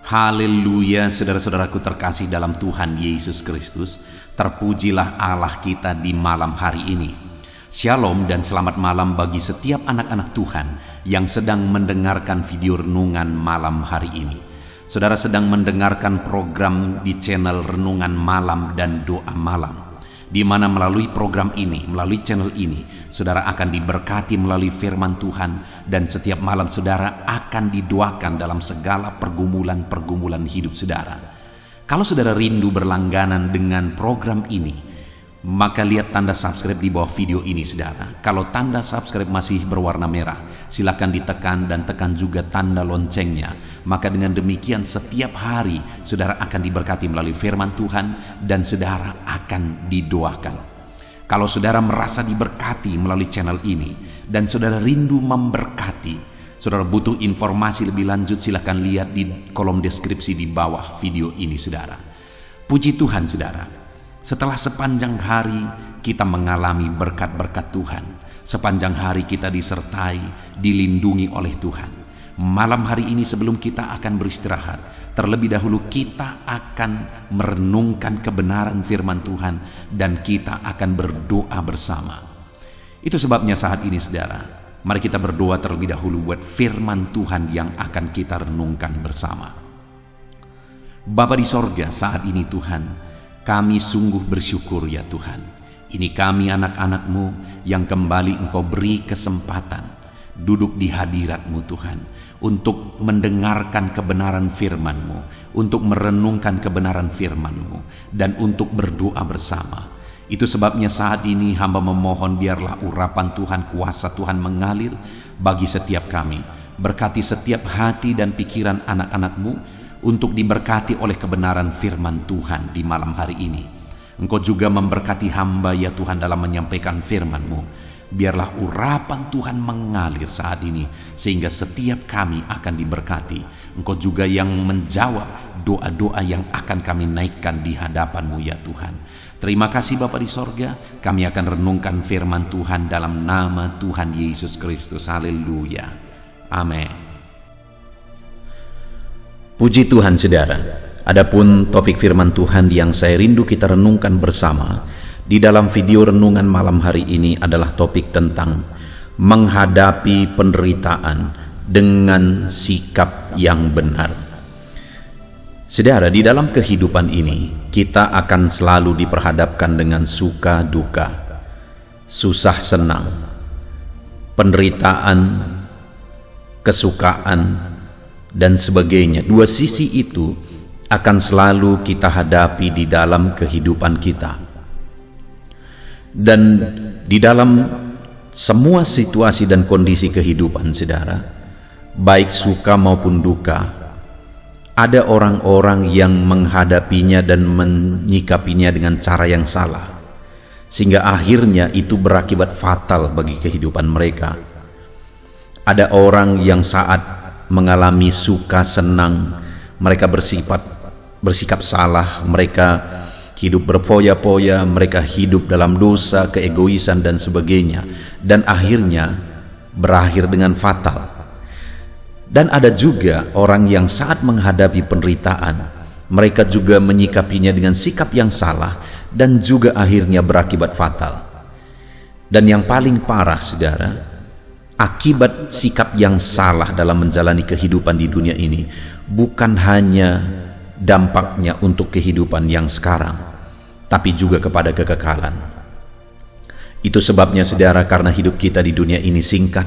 Haleluya, saudara-saudaraku terkasih dalam Tuhan Yesus Kristus. Terpujilah Allah kita di malam hari ini. Shalom dan selamat malam bagi setiap anak-anak Tuhan yang sedang mendengarkan video renungan malam hari ini. Saudara sedang mendengarkan program di channel Renungan Malam dan Doa Malam, di mana melalui program ini, melalui channel ini, saudara akan diberkati melalui firman Tuhan, dan setiap malam saudara akan didoakan dalam segala pergumulan-pergumulan hidup saudara. Kalau saudara rindu berlangganan dengan program ini, maka lihat tanda subscribe di bawah video ini saudara. Kalau tanda subscribe masih berwarna merah, silakan ditekan dan tekan juga tanda loncengnya. Maka dengan demikian setiap hari saudara akan diberkati melalui firman Tuhan dan saudara akan didoakan. Kalau saudara merasa diberkati melalui channel ini dan saudara rindu memberkati, saudara butuh informasi lebih lanjut, silakan lihat di kolom deskripsi di bawah video ini saudara. Puji Tuhan saudara. Setelah sepanjang hari kita mengalami berkat-berkat Tuhan, sepanjang hari kita disertai, dilindungi oleh Tuhan. Malam hari ini sebelum kita akan beristirahat, terlebih dahulu kita akan merenungkan kebenaran firman Tuhan dan kita akan berdoa bersama. Itu sebabnya saat ini saudara, mari kita berdoa terlebih dahulu buat firman Tuhan yang akan kita renungkan bersama. Bapa di sorga, saat ini Tuhan, kami sungguh bersyukur ya Tuhan. Ini kami anak-anak-Mu yang kembali Engkau beri kesempatan duduk di hadirat-Mu Tuhan, untuk mendengarkan kebenaran firman-Mu, untuk merenungkan kebenaran firman-Mu, dan untuk berdoa bersama. Itu sebabnya saat ini hamba memohon biarlah urapan Tuhan, kuasa Tuhan mengalir bagi setiap kami. Berkati setiap hati dan pikiran anak-anak-Mu untuk diberkati oleh kebenaran firman Tuhan di malam hari ini. Engkau juga memberkati hamba ya Tuhan dalam menyampaikan firman-Mu. Biarlah urapan Tuhan mengalir saat ini sehingga setiap kami akan diberkati. Engkau juga yang menjawab doa-doa yang akan kami naikkan di hadapan-Mu ya Tuhan. Terima kasih Bapa di sorga. Kami akan renungkan firman Tuhan dalam nama Tuhan Yesus Kristus. Haleluya. Amin. Puji Tuhan saudara. Adapun topik firman Tuhan yang saya rindu kita renungkan bersama di dalam video renungan malam hari ini adalah topik tentang menghadapi penderitaan dengan sikap yang benar. Saudara, di dalam kehidupan ini kita akan selalu diperhadapkan dengan suka duka, susah senang, penderitaan, kesukaan, dan sebagainya. Dua sisi itu akan selalu kita hadapi di dalam kehidupan kita. Dan di dalam semua situasi dan kondisi kehidupan saudara, baik suka maupun duka, ada orang-orang yang menghadapinya dan menyikapinya dengan cara yang salah, sehingga akhirnya itu berakibat fatal bagi kehidupan mereka. Ada orang yang saat mengalami suka senang, mereka bersikap salah, mereka hidup berfoya-foya, mereka hidup dalam dosa, keegoisan dan sebagainya, dan akhirnya berakhir dengan fatal. Dan ada juga orang yang saat menghadapi penderitaan, mereka juga menyikapinya dengan sikap yang salah dan juga akhirnya berakibat fatal. Dan yang paling parah saudara, akibat sikap yang salah dalam menjalani kehidupan di dunia ini bukan hanya dampaknya untuk kehidupan yang sekarang, tapi juga kepada kekekalan. Itu sebabnya saudara, karena hidup kita di dunia ini singkat,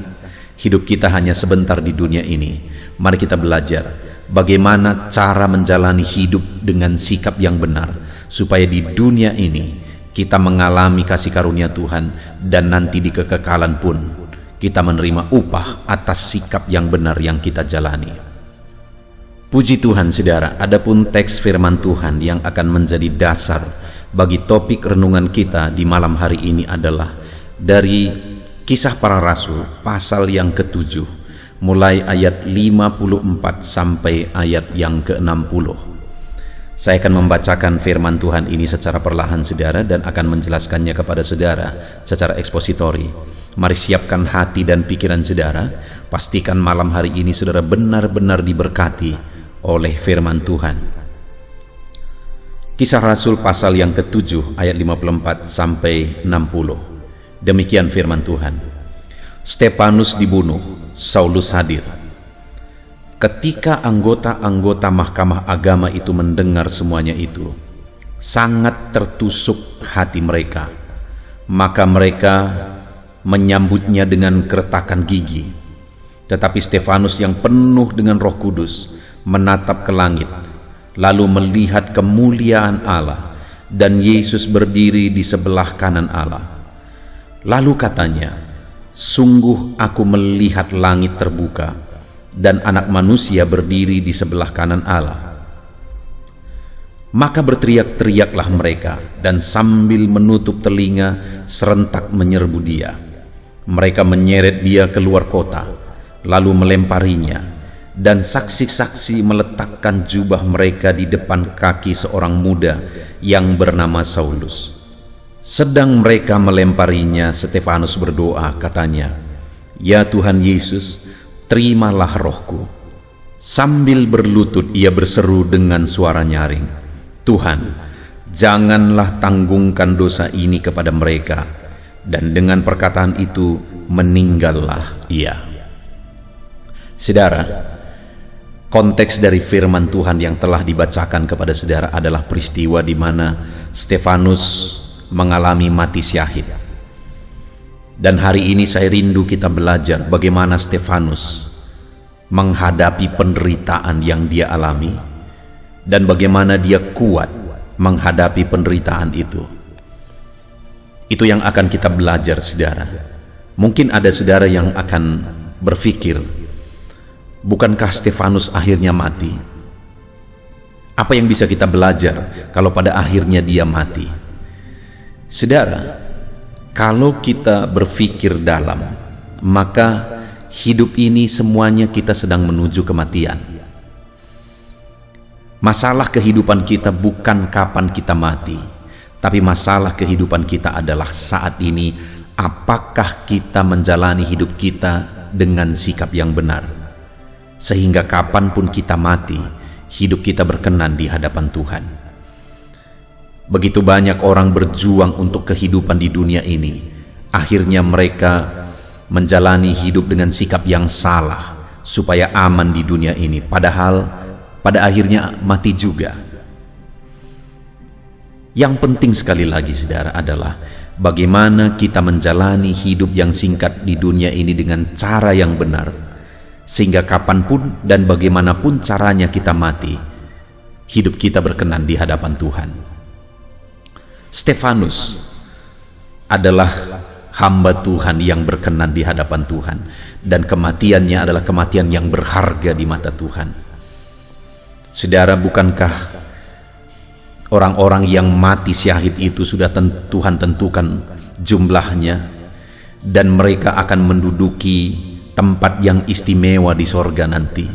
hidup kita hanya sebentar di dunia ini, mari kita belajar bagaimana cara menjalani hidup dengan sikap yang benar, supaya di dunia ini kita mengalami kasih karunia Tuhan, dan nanti di kekekalan pun kita menerima upah atas sikap yang benar yang kita jalani. Puji Tuhan saudara, adapun teks firman Tuhan yang akan menjadi dasar bagi topik renungan kita di malam hari ini adalah dari Kisah Para Rasul pasal yang ke-7, mulai ayat 54 sampai ayat yang ke-60. Saya akan membacakan firman Tuhan ini secara perlahan saudara, dan akan menjelaskannya kepada saudara secara ekspositori. Mari siapkan hati dan pikiran saudara. Pastikan malam hari ini saudara benar-benar diberkati oleh firman Tuhan. Kisah Rasul pasal yang ke-7 ayat 54 sampai 60. Demikian firman Tuhan. Stefanus dibunuh, Saulus hadir. Ketika anggota-anggota mahkamah agama itu mendengar semuanya itu, sangat tertusuk hati mereka. Maka mereka menyambutnya dengan keretakan gigi. Tetapi Stefanus yang penuh dengan Roh Kudus menatap ke langit, lalu melihat kemuliaan Allah dan Yesus berdiri di sebelah kanan Allah. Lalu katanya, "Sungguh aku melihat langit terbuka dan Anak Manusia berdiri di sebelah kanan Allah." Maka berteriak-teriaklah mereka, dan sambil menutup telinga serentak menyerbu dia. Mereka menyeret dia keluar kota, lalu melemparinya, dan saksi-saksi meletakkan jubah mereka di depan kaki seorang muda yang bernama Saulus. Sedang mereka melemparinya, Stefanus berdoa, katanya, "Ya Tuhan Yesus, terimalah rohku." Sambil berlutut ia berseru dengan suara nyaring, "Tuhan, janganlah tanggungkan dosa ini kepada mereka." Dan dengan perkataan itu meninggallah ia. Saudara, konteks dari firman Tuhan yang telah dibacakan kepada saudara adalah peristiwa di mana Stefanus mengalami mati syahid. Dan hari ini saya rindu kita belajar bagaimana Stefanus menghadapi penderitaan yang dia alami dan bagaimana dia kuat menghadapi penderitaan itu. Itu yang akan kita belajar, saudara. Mungkin ada saudara yang akan berpikir, bukankah Stefanus akhirnya mati? Apa yang bisa kita belajar kalau pada akhirnya dia mati? Saudara, kalau kita berpikir dalam, maka hidup ini semuanya kita sedang menuju kematian. Masalah kehidupan kita bukan kapan kita mati, tapi masalah kehidupan kita adalah saat ini, apakah kita menjalani hidup kita dengan sikap yang benar, sehingga kapanpun kita mati, hidup kita berkenan di hadapan Tuhan. Begitu banyak orang berjuang untuk kehidupan di dunia ini, akhirnya mereka menjalani hidup dengan sikap yang salah supaya aman di dunia ini, padahal pada akhirnya mati juga. Yang penting sekali lagi, saudara, adalah bagaimana kita menjalani hidup yang singkat di dunia ini dengan cara yang benar, sehingga kapanpun dan bagaimanapun caranya kita mati, hidup kita berkenan di hadapan Tuhan. Stefanus adalah hamba Tuhan yang berkenan di hadapan Tuhan, dan kematiannya adalah kematian yang berharga di mata Tuhan. Saudara, bukankah orang-orang yang mati syahid itu sudah Tuhan tentukan jumlahnya, dan mereka akan menduduki tempat yang istimewa di sorga nanti?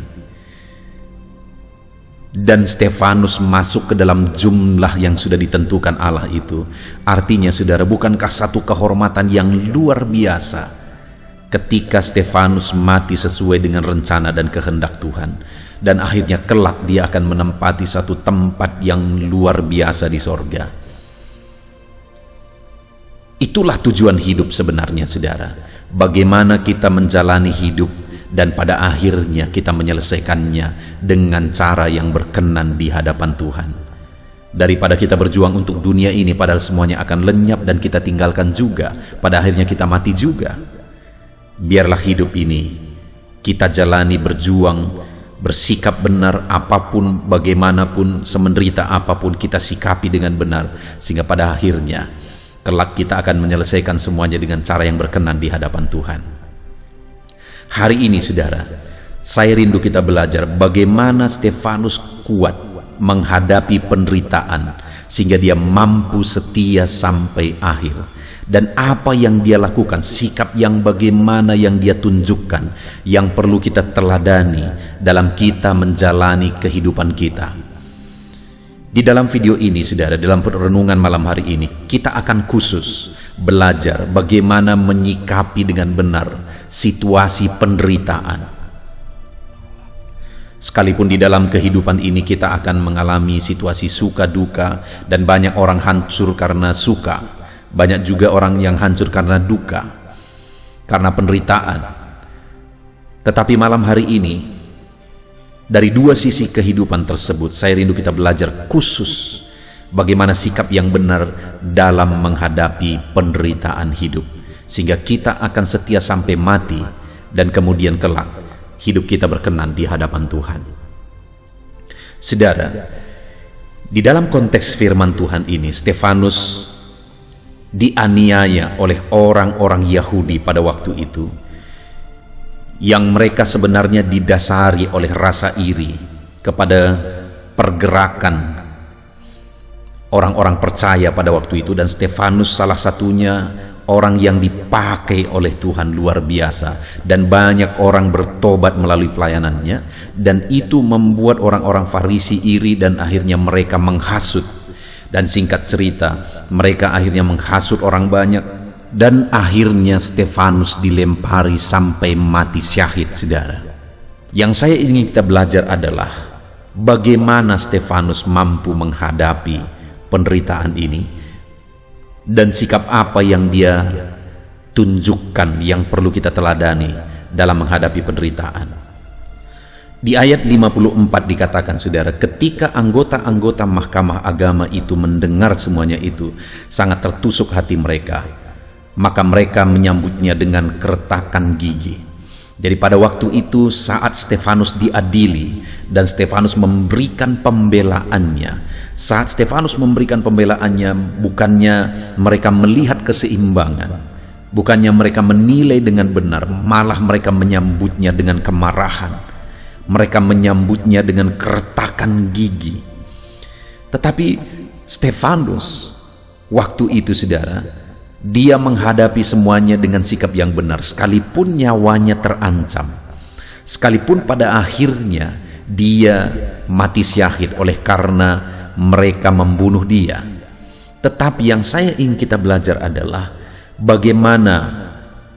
Dan Stefanus masuk ke dalam jumlah yang sudah ditentukan Allah itu. Artinya, saudara, bukankah satu kehormatan yang luar biasa ketika Stefanus mati sesuai dengan rencana dan kehendak Tuhan, dan akhirnya kelak dia akan menempati satu tempat yang luar biasa di sorga. Itulah tujuan hidup sebenarnya, saudara. Bagaimana kita menjalani hidup dan pada akhirnya kita menyelesaikannya dengan cara yang berkenan di hadapan Tuhan. Daripada kita berjuang untuk dunia ini padahal semuanya akan lenyap dan kita tinggalkan juga, pada akhirnya kita mati juga. Biarlah hidup ini kita jalani berjuang, bersikap benar apapun, bagaimanapun, semenderita apapun, kita sikapi dengan benar, sehingga pada akhirnya kelak kita akan menyelesaikan semuanya dengan cara yang berkenan di hadapan Tuhan. Hari ini, saudara, saya rindu kita belajar bagaimana Stefanus kuat menghadapi penderitaan sehingga dia mampu setia sampai akhir, dan apa yang dia lakukan, sikap yang bagaimana yang dia tunjukkan, yang perlu kita teladani dalam kita menjalani kehidupan kita. Di dalam video ini, saudara, dalam renungan malam hari ini, kita akan khusus belajar bagaimana menyikapi dengan benar situasi penderitaan. Sekalipun di dalam kehidupan ini kita akan mengalami situasi suka duka, dan banyak orang hancur karena suka, banyak juga orang yang hancur karena duka, karena penderitaan. Tetapi malam hari ini, dari dua sisi kehidupan tersebut, saya rindu kita belajar khusus bagaimana sikap yang benar dalam menghadapi penderitaan hidup, sehingga kita akan setia sampai mati, dan kemudian kelak hidup kita berkenan di hadapan Tuhan. Saudara, di dalam konteks firman Tuhan ini, Stefanus dianiaya oleh orang-orang Yahudi pada waktu itu, yang mereka sebenarnya didasari oleh rasa iri kepada pergerakan orang-orang percaya pada waktu itu, dan Stefanus salah satunya orang yang dipakai oleh Tuhan luar biasa, dan banyak orang bertobat melalui pelayanannya, dan itu membuat orang-orang Farisi iri dan akhirnya mereka menghasut. Dan singkat cerita, mereka akhirnya menghasut orang banyak, dan akhirnya Stefanus dilempari sampai mati syahid, saudara. Yang saya ingin kita belajar adalah bagaimana Stefanus mampu menghadapi penderitaan ini, dan sikap apa yang dia tunjukkan yang perlu kita teladani dalam menghadapi penderitaan. Di ayat 54 dikatakan, saudara, ketika anggota-anggota mahkamah agama itu mendengar semuanya itu, sangat tertusuk hati mereka, maka mereka menyambutnya dengan keretakan gigi. Jadi pada waktu itu, saat Stefanus diadili dan Stefanus memberikan pembelaannya, saat Stefanus memberikan pembelaannya, bukannya mereka melihat keseimbangan, bukannya mereka menilai dengan benar, malah mereka menyambutnya dengan kemarahan, mereka menyambutnya dengan keretakan gigi. Tetapi Stefanus waktu itu, saudara, dia menghadapi semuanya dengan sikap yang benar, sekalipun nyawanya terancam, sekalipun pada akhirnya dia mati syahid oleh karena mereka membunuh dia. Tetapi yang saya ingin kita belajar adalah bagaimana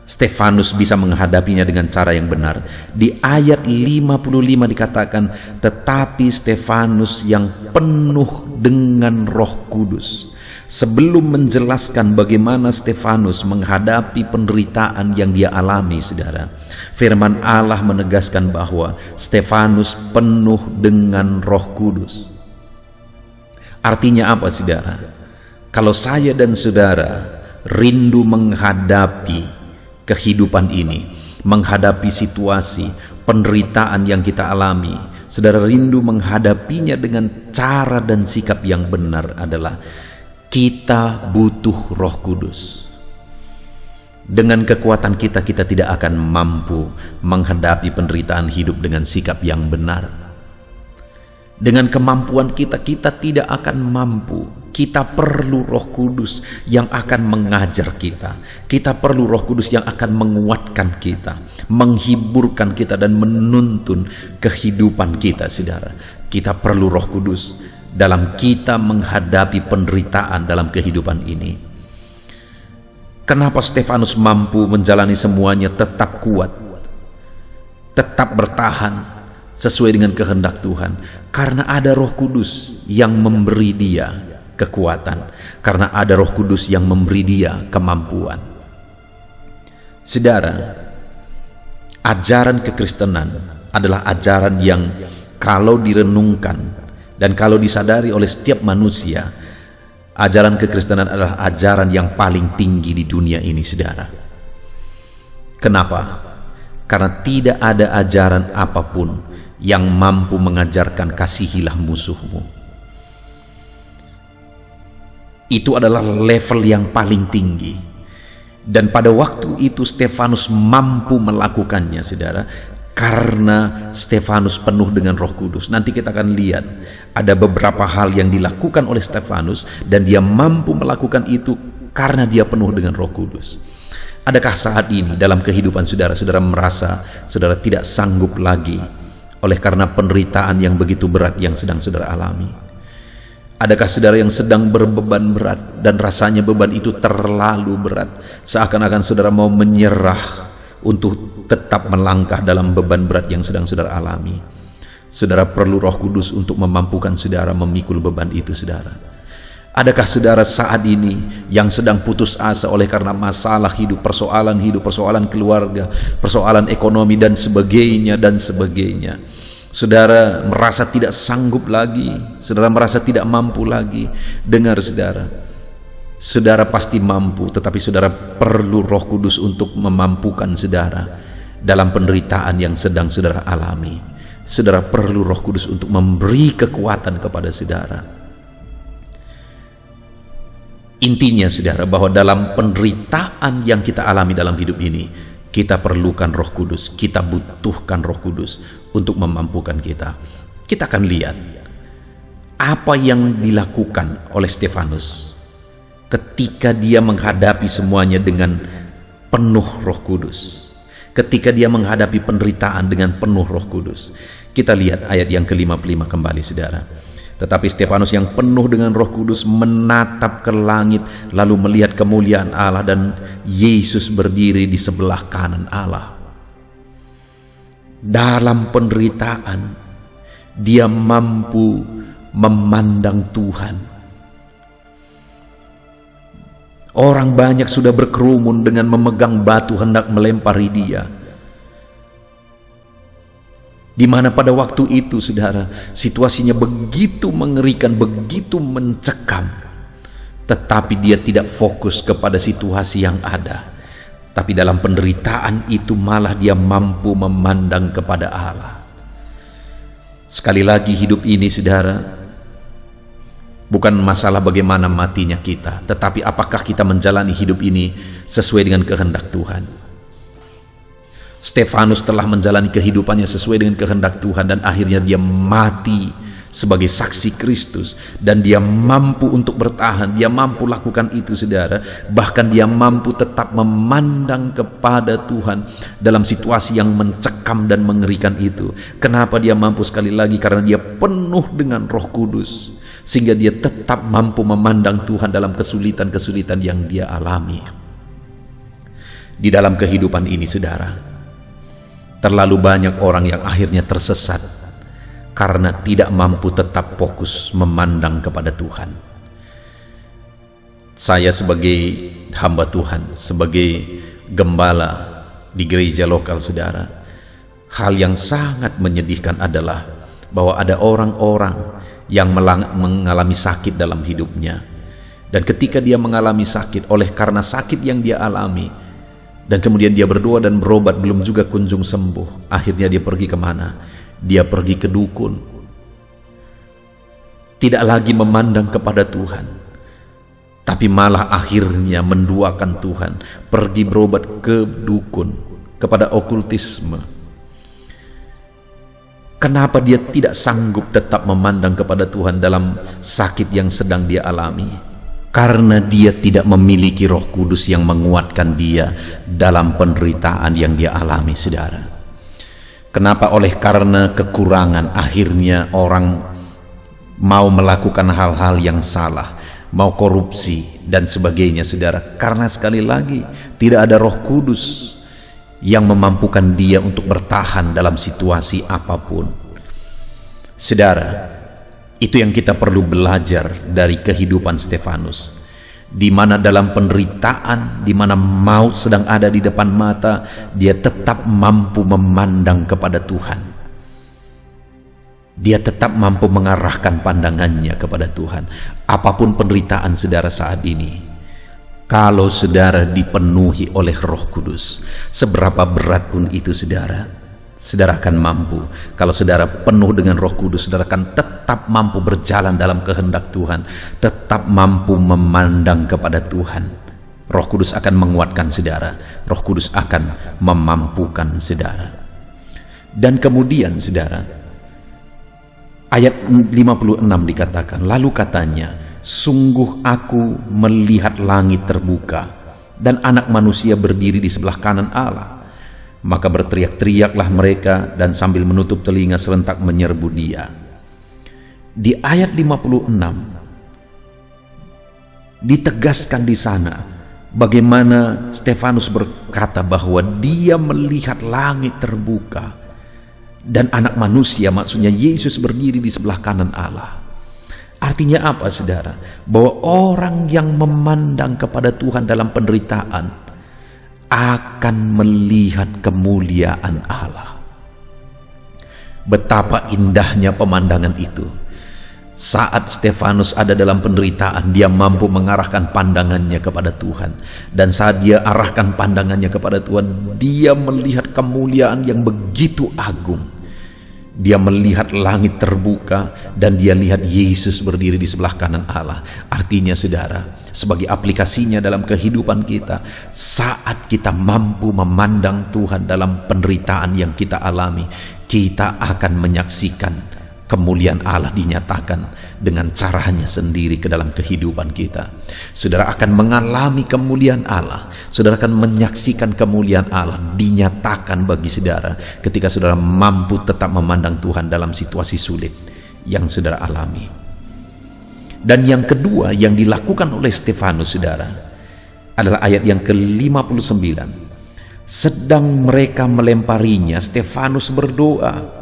Stefanus bisa menghadapinya dengan cara yang benar. Di ayat 55 dikatakan, tetapi Stefanus yang penuh dengan Roh Kudus. Sebelum menjelaskan bagaimana Stefanus menghadapi penderitaan yang dia alami, saudara, firman Allah menegaskan bahwa Stefanus penuh dengan Roh Kudus. Artinya apa, saudara? Kalau saya dan saudara rindu menghadapi kehidupan ini, menghadapi situasi penderitaan yang kita alami, saudara rindu menghadapinya dengan cara dan sikap yang benar, adalah kita butuh Roh Kudus. Dengan kekuatan kita tidak akan mampu menghadapi penderitaan hidup dengan sikap yang benar. Dengan kemampuan kita tidak akan mampu. Kita perlu Roh Kudus yang akan mengajar kita. Kita perlu Roh Kudus yang akan menguatkan kita, menghiburkan kita, dan menuntun kehidupan kita, saudara. Kita perlu Roh Kudus dalam kita menghadapi penderitaan dalam kehidupan ini. Kenapa Stefanus mampu menjalani semuanya tetap kuat, tetap bertahan sesuai dengan kehendak Tuhan? Karena ada Roh Kudus yang memberi dia kekuatan, karena ada Roh Kudus yang memberi dia kemampuan. Saudara, ajaran kekristenan adalah ajaran yang kalau direnungkan dan kalau disadari oleh setiap manusia, ajaran kekristenan adalah ajaran yang paling tinggi di dunia ini, saudara. Kenapa? Karena tidak ada ajaran apapun yang mampu mengajarkan kasihilah musuhmu. Itu adalah level yang paling tinggi. Dan pada waktu itu Stefanus mampu melakukannya, saudara, karena Stefanus penuh dengan Roh Kudus. Nanti kita akan lihat ada beberapa hal yang dilakukan oleh Stefanus, dan dia mampu melakukan itu karena dia penuh dengan Roh Kudus. Adakah saat ini dalam kehidupan saudara, saudara merasa saudara tidak sanggup lagi oleh karena penderitaan yang begitu berat yang sedang saudara alami? Adakah saudara yang sedang berbeban berat dan rasanya beban itu terlalu berat, seakan-akan saudara mau menyerah untuk tetap melangkah dalam beban berat yang sedang saudara alami? Saudara perlu Roh Kudus untuk memampukan saudara memikul beban itu, saudara. Adakah saudara saat ini yang sedang putus asa oleh karena masalah hidup, persoalan keluarga, persoalan ekonomi dan sebagainya dan sebagainya. Saudara merasa tidak sanggup lagi, saudara merasa tidak mampu lagi. Dengar saudara, saudara pasti mampu, tetapi saudara perlu Roh Kudus untuk memampukan saudara dalam penderitaan yang sedang saudara alami. Saudara perlu Roh Kudus untuk memberi kekuatan kepada saudara. Intinya saudara, bahwa dalam penderitaan yang kita alami dalam hidup ini, kita perlukan Roh Kudus, kita butuhkan Roh Kudus untuk memampukan kita. Kita akan lihat apa yang dilakukan oleh Stefanus ketika dia menghadapi semuanya dengan penuh Roh Kudus. Ketika dia menghadapi penderitaan dengan penuh Roh Kudus. Kita lihat ayat yang ke-55 kembali saudara. Tetapi Stefanus yang penuh dengan Roh Kudus menatap ke langit, lalu melihat kemuliaan Allah dan Yesus berdiri di sebelah kanan Allah. Dalam penderitaan dia mampu memandang Tuhan. Orang banyak sudah berkerumun dengan memegang batu hendak melempari dia. Di mana pada waktu itu saudara, situasinya begitu mengerikan, begitu mencekam. Tetapi dia tidak fokus kepada situasi yang ada. Tapi dalam penderitaan itu malah dia mampu memandang kepada Allah. Sekali lagi hidup ini saudara, bukan masalah bagaimana matinya kita, tetapi apakah kita menjalani hidup ini sesuai dengan kehendak Tuhan. Stefanus telah menjalani kehidupannya sesuai dengan kehendak Tuhan dan akhirnya dia mati sebagai saksi Kristus, dan dia mampu untuk bertahan, dia mampu lakukan itu saudara. Bahkan dia mampu tetap memandang kepada Tuhan dalam situasi yang mencekam dan mengerikan itu. Kenapa dia mampu? Sekali lagi karena dia penuh dengan Roh Kudus, sehingga dia tetap mampu memandang Tuhan dalam kesulitan-kesulitan yang dia alami. Di dalam kehidupan ini saudara, terlalu banyak orang yang akhirnya tersesat karena tidak mampu tetap fokus memandang kepada Tuhan. Saya sebagai hamba Tuhan, sebagai gembala di gereja lokal saudara, hal yang sangat menyedihkan adalah bahwa ada orang-orang yang mengalami sakit dalam hidupnya. Dan ketika dia mengalami sakit, oleh karena sakit yang dia alami, dan kemudian dia berdoa dan berobat belum juga kunjung sembuh, akhirnya dia pergi kemana? Dia pergi ke dukun. Tidak lagi memandang kepada Tuhan, tapi malah akhirnya menduakan Tuhan, pergi berobat ke dukun, kepada okultisme. Kenapa dia tidak sanggup tetap memandang kepada Tuhan dalam sakit yang sedang dia alami? Karena dia tidak memiliki Roh Kudus yang menguatkan dia dalam penderitaan yang dia alami saudara. Kenapa? Oleh karena kekurangan akhirnya orang mau melakukan hal-hal yang salah, mau korupsi dan sebagainya saudara. Karena sekali lagi tidak ada Roh Kudus yang memampukan dia untuk bertahan dalam situasi apapun. Saudara, itu yang kita perlu belajar dari kehidupan Stefanus, di mana dalam penderitaan, di mana maut sedang ada di depan mata, dia tetap mampu memandang kepada Tuhan. Dia tetap mampu mengarahkan pandangannya kepada Tuhan. Apapun penderitaan saudara saat ini, kalau saudara dipenuhi oleh Roh Kudus, seberapa berat pun itu saudara akan mampu. Kalau saudara penuh dengan Roh Kudus, saudara akan tetap mampu berjalan dalam kehendak Tuhan, tetap mampu memandang kepada Tuhan. Roh Kudus akan menguatkan saudara, Roh Kudus akan memampukan saudara. Dan kemudian saudara, ayat 56 dikatakan, lalu katanya, sungguh aku melihat langit terbuka dan anak manusia berdiri di sebelah kanan Allah. Maka berteriak-teriaklah mereka dan sambil menutup telinga serentak menyerbu dia. Di ayat 56 ditegaskan di sana bagaimana Stefanus berkata bahwa dia melihat langit terbuka Dan anak manusia, maksudnya Yesus, berdiri di sebelah kanan Allah. Artinya apa, saudara? Bahwa orang yang memandang kepada Tuhan dalam penderitaan akan melihat kemuliaan Allah. Betapa indahnya pemandangan itu. Saat Stefanus ada dalam penderitaan, dia mampu mengarahkan pandangannya kepada Tuhan. Dan saat dia arahkan pandangannya kepada Tuhan, dia melihat kemuliaan yang begitu agung. Dia melihat langit terbuka dan dia lihat Yesus berdiri di sebelah kanan Allah. Artinya, saudara, sebagai aplikasinya dalam kehidupan kita, saat kita mampu memandang Tuhan dalam penderitaan yang kita alami, kita akan menyaksikan kemuliaan Allah dinyatakan dengan caranya sendiri ke dalam kehidupan kita. Saudara akan mengalami kemuliaan Allah. Saudara akan menyaksikan kemuliaan Allah dinyatakan bagi saudara ketika saudara mampu tetap memandang Tuhan dalam situasi sulit yang saudara alami. Dan yang kedua yang dilakukan oleh Stefanus, saudara, adalah ayat yang ke-59. Sedang mereka melemparinya, Stefanus berdoa.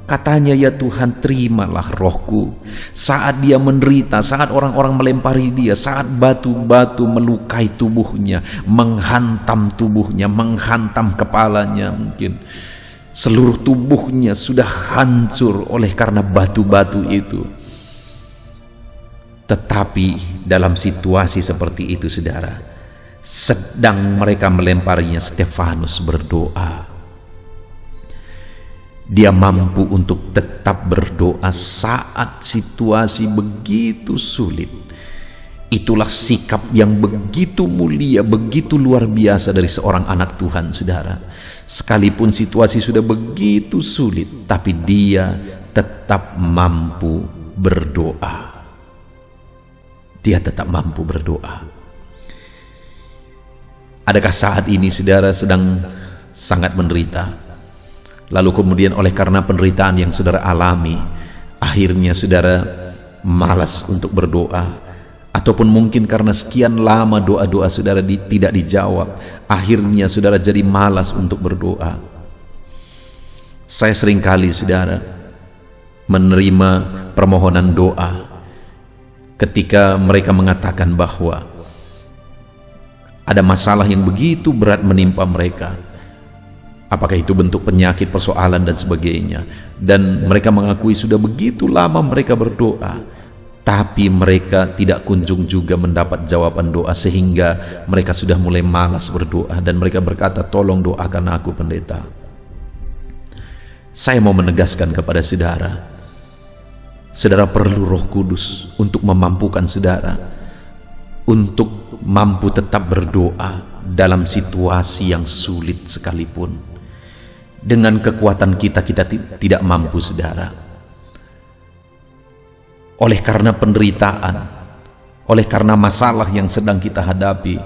Katanya, ya Tuhan, terimalah rohku. Saat dia menderita, saat orang-orang melempari dia, saat batu-batu melukai tubuhnya, menghantam tubuhnya, menghantam kepalanya, mungkin seluruh tubuhnya sudah hancur oleh karena batu-batu itu. Tetapi dalam situasi seperti itu, saudara, sedang mereka melemparinya, Stefanus berdoa. Dia mampu untuk tetap berdoa saat situasi begitu sulit. Itulah sikap yang begitu mulia, begitu luar biasa dari seorang anak Tuhan, saudara. Sekalipun situasi sudah begitu sulit, tapi dia tetap mampu berdoa. Dia tetap mampu berdoa. Adakah saat ini saudara sedang sangat menderita? Lalu kemudian oleh karena penderitaan yang saudara alami, akhirnya saudara malas untuk berdoa, ataupun mungkin karena sekian lama doa-doa saudara tidak dijawab, akhirnya saudara jadi malas untuk berdoa. Saya seringkali, saudara, menerima permohonan doa ketika mereka mengatakan bahwa ada masalah yang begitu berat menimpa mereka. Apakah itu bentuk penyakit, persoalan, dan sebagainya. Dan mereka mengakui sudah begitu lama mereka berdoa, tapi mereka tidak kunjung juga mendapat jawaban doa, sehingga mereka sudah mulai malas berdoa. Dan mereka berkata, tolong doakan aku, pendeta. Saya mau menegaskan kepada saudara, saudara perlu Roh Kudus untuk memampukan saudara untuk mampu tetap berdoa dalam situasi yang sulit sekalipun. Dengan kekuatan kita tidak mampu, saudara. Oleh karena penderitaan, oleh karena masalah yang sedang kita hadapi,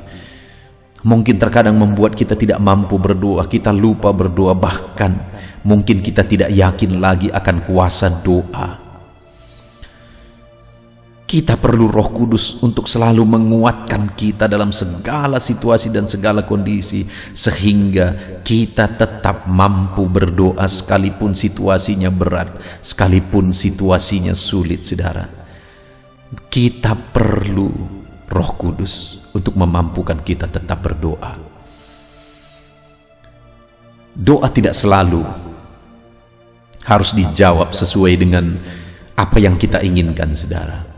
mungkin terkadang membuat kita tidak mampu berdoa, kita lupa berdoa, bahkan mungkin kita tidak yakin lagi akan kuasa doa. Kita perlu Roh Kudus untuk selalu menguatkan kita dalam segala situasi dan segala kondisi, sehingga kita tetap mampu berdoa sekalipun situasinya berat, sekalipun situasinya sulit, saudara. Kita perlu Roh Kudus untuk memampukan kita tetap berdoa. Doa tidak selalu harus dijawab sesuai dengan apa yang kita inginkan, saudara.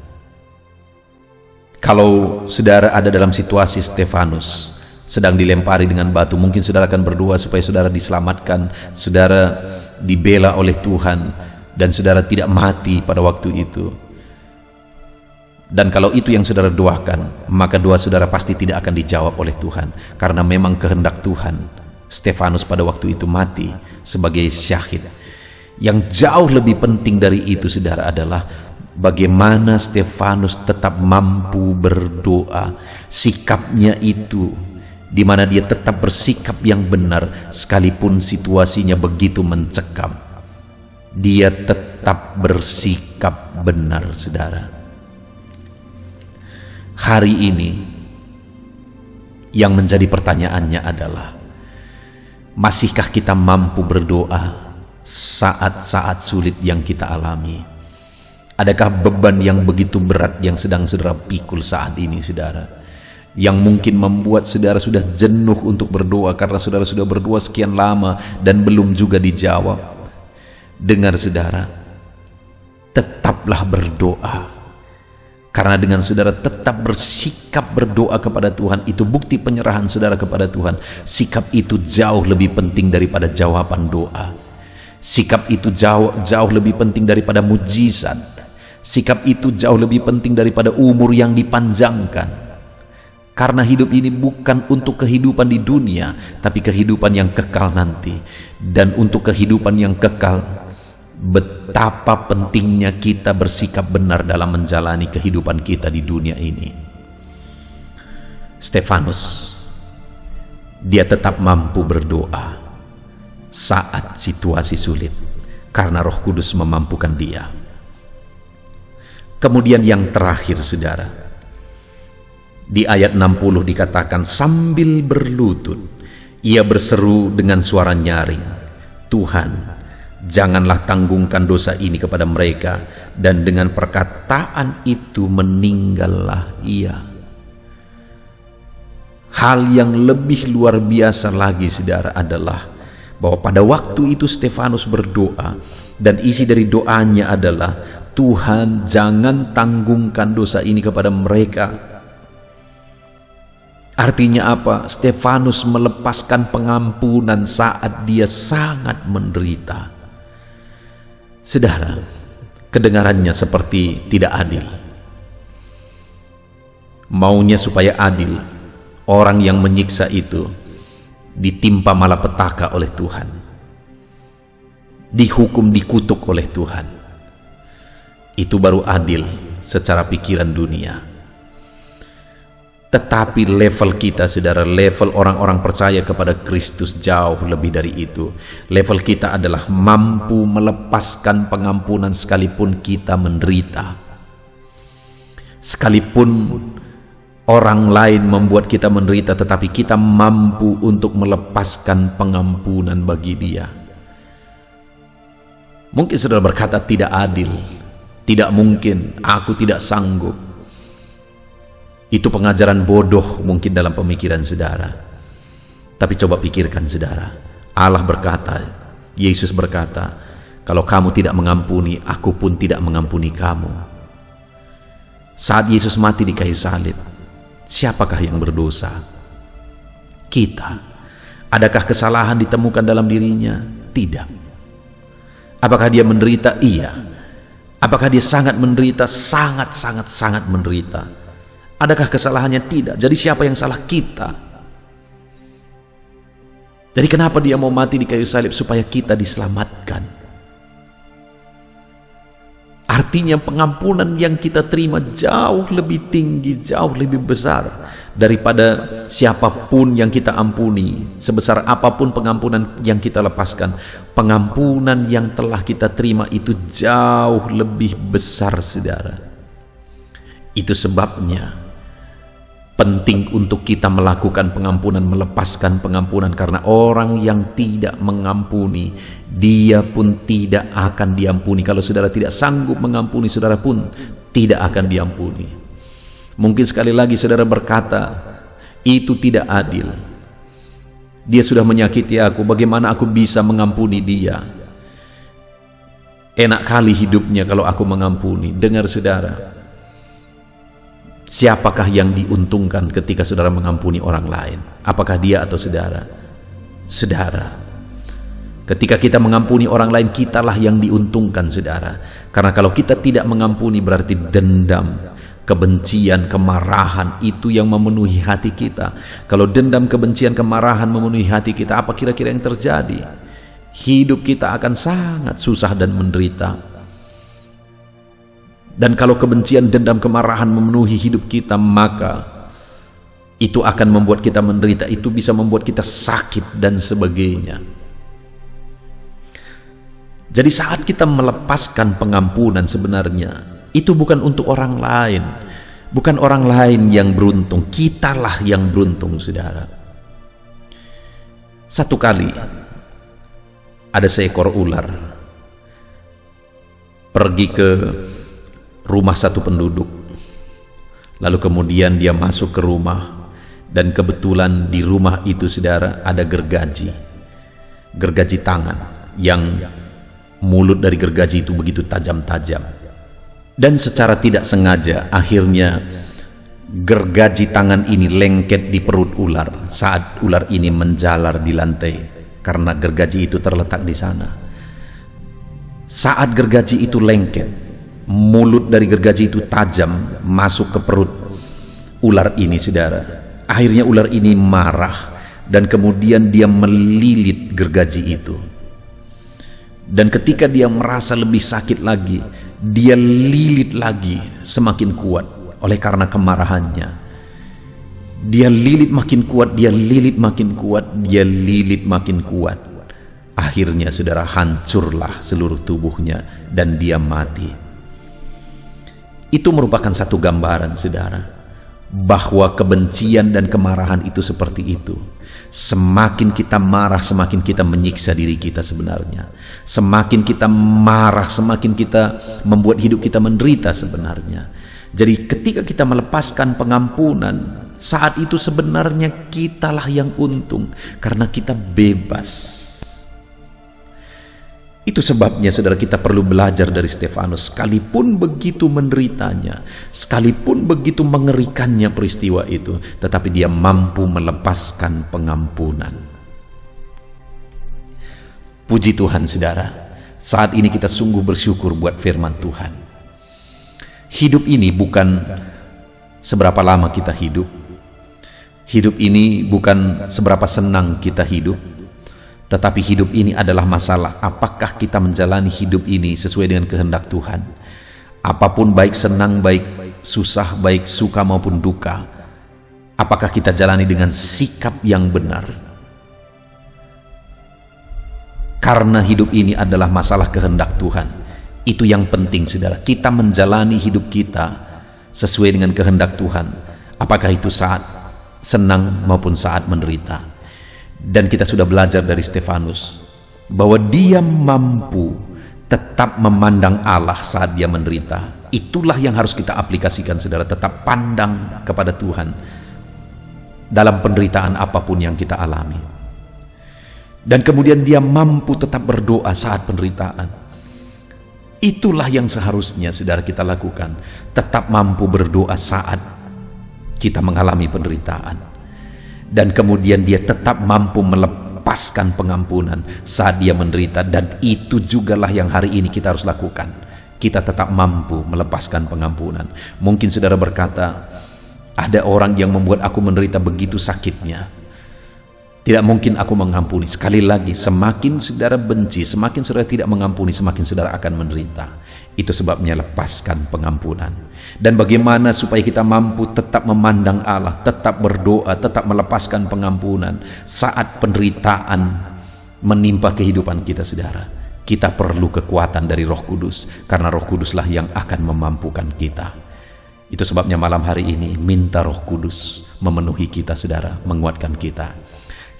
Kalau saudara ada dalam situasi Stefanus sedang dilempari dengan batu, mungkin saudara akan berdoa supaya saudara diselamatkan, saudara dibela oleh Tuhan, dan saudara tidak mati pada waktu itu. Dan kalau itu yang saudara doakan, maka doa saudara pasti tidak akan dijawab oleh Tuhan, karena memang kehendak Tuhan Stefanus pada waktu itu mati sebagai syahid. Yang jauh lebih penting dari itu, saudara, adalah bagaimana Stefanus tetap mampu berdoa. Sikapnya itu, di mana dia tetap bersikap yang benar sekalipun situasinya begitu mencekam. Dia tetap bersikap benar, saudara. Hari ini yang menjadi pertanyaannya adalah, masihkah kita mampu berdoa saat-saat sulit yang kita alami? Adakah beban yang begitu berat yang sedang saudara pikul saat ini, saudara, yang mungkin membuat saudara sudah jenuh untuk berdoa karena saudara sudah berdoa sekian lama dan belum juga dijawab? Dengar saudara, tetaplah berdoa, karena dengan saudara tetap bersikap berdoa kepada Tuhan, itu bukti penyerahan saudara kepada Tuhan. Sikap itu jauh lebih penting daripada jawaban doa. Sikap itu jauh lebih penting daripada mujizat. Sikap itu jauh lebih penting daripada umur yang dipanjangkan. Karena hidup ini bukan untuk kehidupan di dunia, tapi kehidupan yang kekal nanti. Dan untuk kehidupan yang kekal, betapa pentingnya kita bersikap benar dalam menjalani kehidupan kita di dunia ini. Stefanus, dia tetap mampu berdoa saat situasi sulit, karena Roh Kudus memampukan dia. Kemudian yang terakhir, saudara, di ayat 60 dikatakan, sambil berlutut ia berseru dengan suara nyaring, Tuhan, janganlah tanggungkan dosa ini kepada mereka. Dan dengan perkataan itu meninggallah ia. Hal yang lebih luar biasa lagi, saudara, adalah bahwa pada waktu itu Stefanus berdoa, dan isi dari doanya adalah, Tuhan, jangan tanggungkan dosa ini kepada mereka. Artinya apa? Stefanus melepaskan pengampunan saat dia sangat menderita. Saudara, kedengarannya seperti tidak adil. Maunya supaya adil, orang yang menyiksa itu ditimpa malapetaka oleh Tuhan, dihukum, dikutuk oleh Tuhan. Itu baru adil secara pikiran dunia. Tetapi level kita, saudara, level orang-orang percaya kepada Kristus jauh lebih dari itu. Level kita adalah mampu melepaskan pengampunan sekalipun kita menderita. Sekalipun orang lain membuat kita menderita, tetapi kita mampu untuk melepaskan pengampunan bagi dia. Mungkin saudara berkata tidak adil, tidak mungkin, aku tidak sanggup. Itu pengajaran bodoh mungkin dalam pemikiran saudara. Tapi coba pikirkan, saudara, Allah berkata, Yesus berkata, kalau kamu tidak mengampuni, aku pun tidak mengampuni kamu. Saat Yesus mati di kayu salib, siapakah yang berdosa? Kita. Adakah kesalahan ditemukan dalam dirinya? Tidak. Apakah dia menderita? Iya. Apakah dia sangat menderita? Sangat menderita. Adakah kesalahannya? Tidak. Jadi siapa yang salah? Kita. Jadi kenapa dia mau mati di kayu salib? Supaya kita diselamatkan. Artinya pengampunan yang kita terima jauh lebih tinggi, jauh lebih besar daripada siapapun yang kita ampuni. Sebesar apapun pengampunan yang kita lepaskan, pengampunan yang telah kita terima itu jauh lebih besar, saudara. Itu sebabnya penting untuk kita melakukan pengampunan, melepaskan pengampunan, karena orang yang tidak mengampuni, dia pun tidak akan diampuni. Kalau saudara tidak sanggup mengampuni, saudara pun tidak akan diampuni. Mungkin sekali lagi saudara berkata, itu tidak adil. Dia sudah menyakiti aku, bagaimana aku bisa mengampuni dia? Enak kali hidupnya kalau aku mengampuni. Dengar saudara, siapakah yang diuntungkan ketika saudara mengampuni orang lain? Apakah dia atau saudara? Saudara. Ketika kita mengampuni orang lain, kitalah yang diuntungkan, saudara. Karena kalau kita tidak mengampuni, berarti dendam, kebencian, kemarahan itu yang memenuhi hati kita. Kalau dendam, kebencian, kemarahan memenuhi hati kita, apa kira-kira yang terjadi? Hidup kita akan sangat susah dan menderita. Dan kalau kebencian, dendam, kemarahan memenuhi hidup kita, maka itu akan membuat kita menderita. Itu bisa membuat kita sakit dan sebagainya. Jadi saat kita melepaskan pengampunan, sebenarnya itu bukan untuk orang lain. Bukan orang lain yang beruntung, kitalah yang beruntung, saudara. Satu kali ada seekor ular pergi ke rumah satu penduduk, lalu kemudian dia masuk ke rumah, dan kebetulan di rumah itu, saudara, ada gergaji tangan, yang mulut dari gergaji itu begitu tajam-tajam, dan secara tidak sengaja akhirnya gergaji tangan ini lengket di perut ular saat ular ini menjalar di lantai, karena gergaji itu terletak di sana. Saat gergaji itu lengket, mulut dari gergaji itu tajam masuk ke perut ular ini, saudara. Akhirnya ular ini marah, dan kemudian dia melilit gergaji itu. Dan ketika dia merasa lebih sakit lagi, dia lilit lagi semakin kuat oleh karena kemarahannya. Dia lilit makin kuat, dia lilit makin kuat, dia lilit makin kuat. Akhirnya, saudara, hancurlah seluruh tubuhnya dan dia mati. Itu merupakan satu gambaran, saudara, bahwa kebencian dan kemarahan itu seperti itu. Semakin kita marah, semakin kita menyiksa diri kita sebenarnya. Semakin kita marah, semakin kita membuat hidup kita menderita sebenarnya. Jadi ketika kita melepaskan pengampunan, saat itu sebenarnya kitalah yang untung, karena kita bebas. Itu sebabnya, saudara, kita perlu belajar dari Stefanus. Sekalipun begitu menderitanya, sekalipun begitu mengerikannya peristiwa itu, tetapi dia mampu melepaskan pengampunan. Puji Tuhan, saudara. Saat ini kita sungguh bersyukur buat firman Tuhan. Hidup ini bukan seberapa lama kita hidup. Hidup ini bukan seberapa senang kita hidup. Tetapi hidup ini adalah masalah apakah kita menjalani hidup ini sesuai dengan kehendak Tuhan. Apapun, baik senang, baik susah, baik suka maupun duka, apakah kita jalani dengan sikap yang benar. Karena hidup ini adalah masalah kehendak Tuhan. Itu yang penting, saudara. Kita menjalani hidup kita sesuai dengan kehendak Tuhan, apakah itu saat senang maupun saat menderita. Dan kita sudah belajar dari Stefanus bahwa dia mampu tetap memandang Allah saat dia menderita. Itulah yang harus kita aplikasikan, saudara. Tetap pandang kepada Tuhan dalam penderitaan apapun yang kita alami. Dan kemudian dia mampu tetap berdoa saat penderitaan. Itulah yang seharusnya, saudara, kita lakukan. Tetap mampu berdoa saat kita mengalami penderitaan. Dan kemudian dia tetap mampu melepaskan pengampunan saat dia menderita. Dan itu jugalah yang hari ini kita harus lakukan. Kita tetap mampu melepaskan pengampunan. Mungkin saudara berkata, ada orang yang membuat aku menderita begitu sakitnya, tidak mungkin aku mengampuni. Sekali lagi, semakin saudara benci, semakin saudara tidak mengampuni, semakin saudara akan menderita. Itu sebabnya lepaskan pengampunan. Dan bagaimana supaya kita mampu tetap memandang Allah, tetap berdoa, tetap melepaskan pengampunan saat penderitaan menimpa kehidupan kita, saudara. Kita perlu kekuatan dari Roh Kudus, karena Roh Kuduslah yang akan memampukan kita. Itu sebabnya malam hari ini minta Roh Kudus memenuhi kita, saudara, menguatkan kita.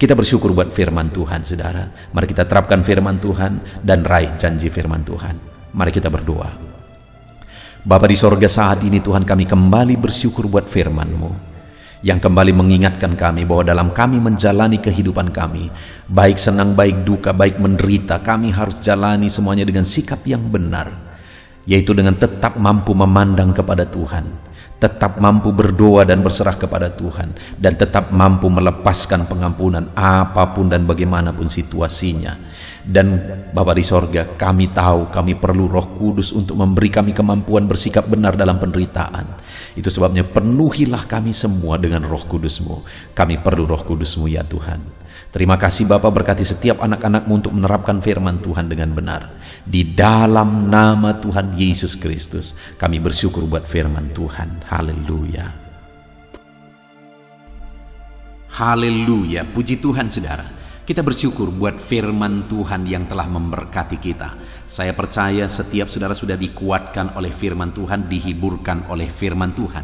Kita bersyukur buat firman Tuhan, saudara. Mari kita terapkan firman Tuhan dan raih janji firman Tuhan. Mari kita berdoa. Bapa di sorga, saat ini Tuhan, kami kembali bersyukur buat firman-Mu yang kembali mengingatkan kami bahwa dalam kami menjalani kehidupan kami, baik senang, baik duka, baik menderita, kami harus jalani semuanya dengan sikap yang benar, yaitu dengan tetap mampu memandang kepada Tuhan, tetap mampu berdoa dan berserah kepada Tuhan, dan tetap mampu melepaskan pengampunan apapun dan bagaimanapun situasinya. Dan Bapa di sorga, kami tahu kami perlu Roh Kudus untuk memberi kami kemampuan bersikap benar dalam penderitaan. Itu sebabnya penuhilah kami semua dengan Roh Kudus-Mu. Kami perlu Roh Kudus-Mu, ya Tuhan. Terima kasih Bapa, berkati setiap anak-anak-Mu untuk menerapkan firman Tuhan dengan benar. Di dalam nama Tuhan Yesus Kristus, kami bersyukur buat firman Tuhan. Haleluya. Haleluya, puji Tuhan, saudara. Kita bersyukur buat firman Tuhan yang telah memberkati kita. Saya percaya setiap saudara sudah dikuatkan oleh firman Tuhan, dihiburkan oleh firman Tuhan.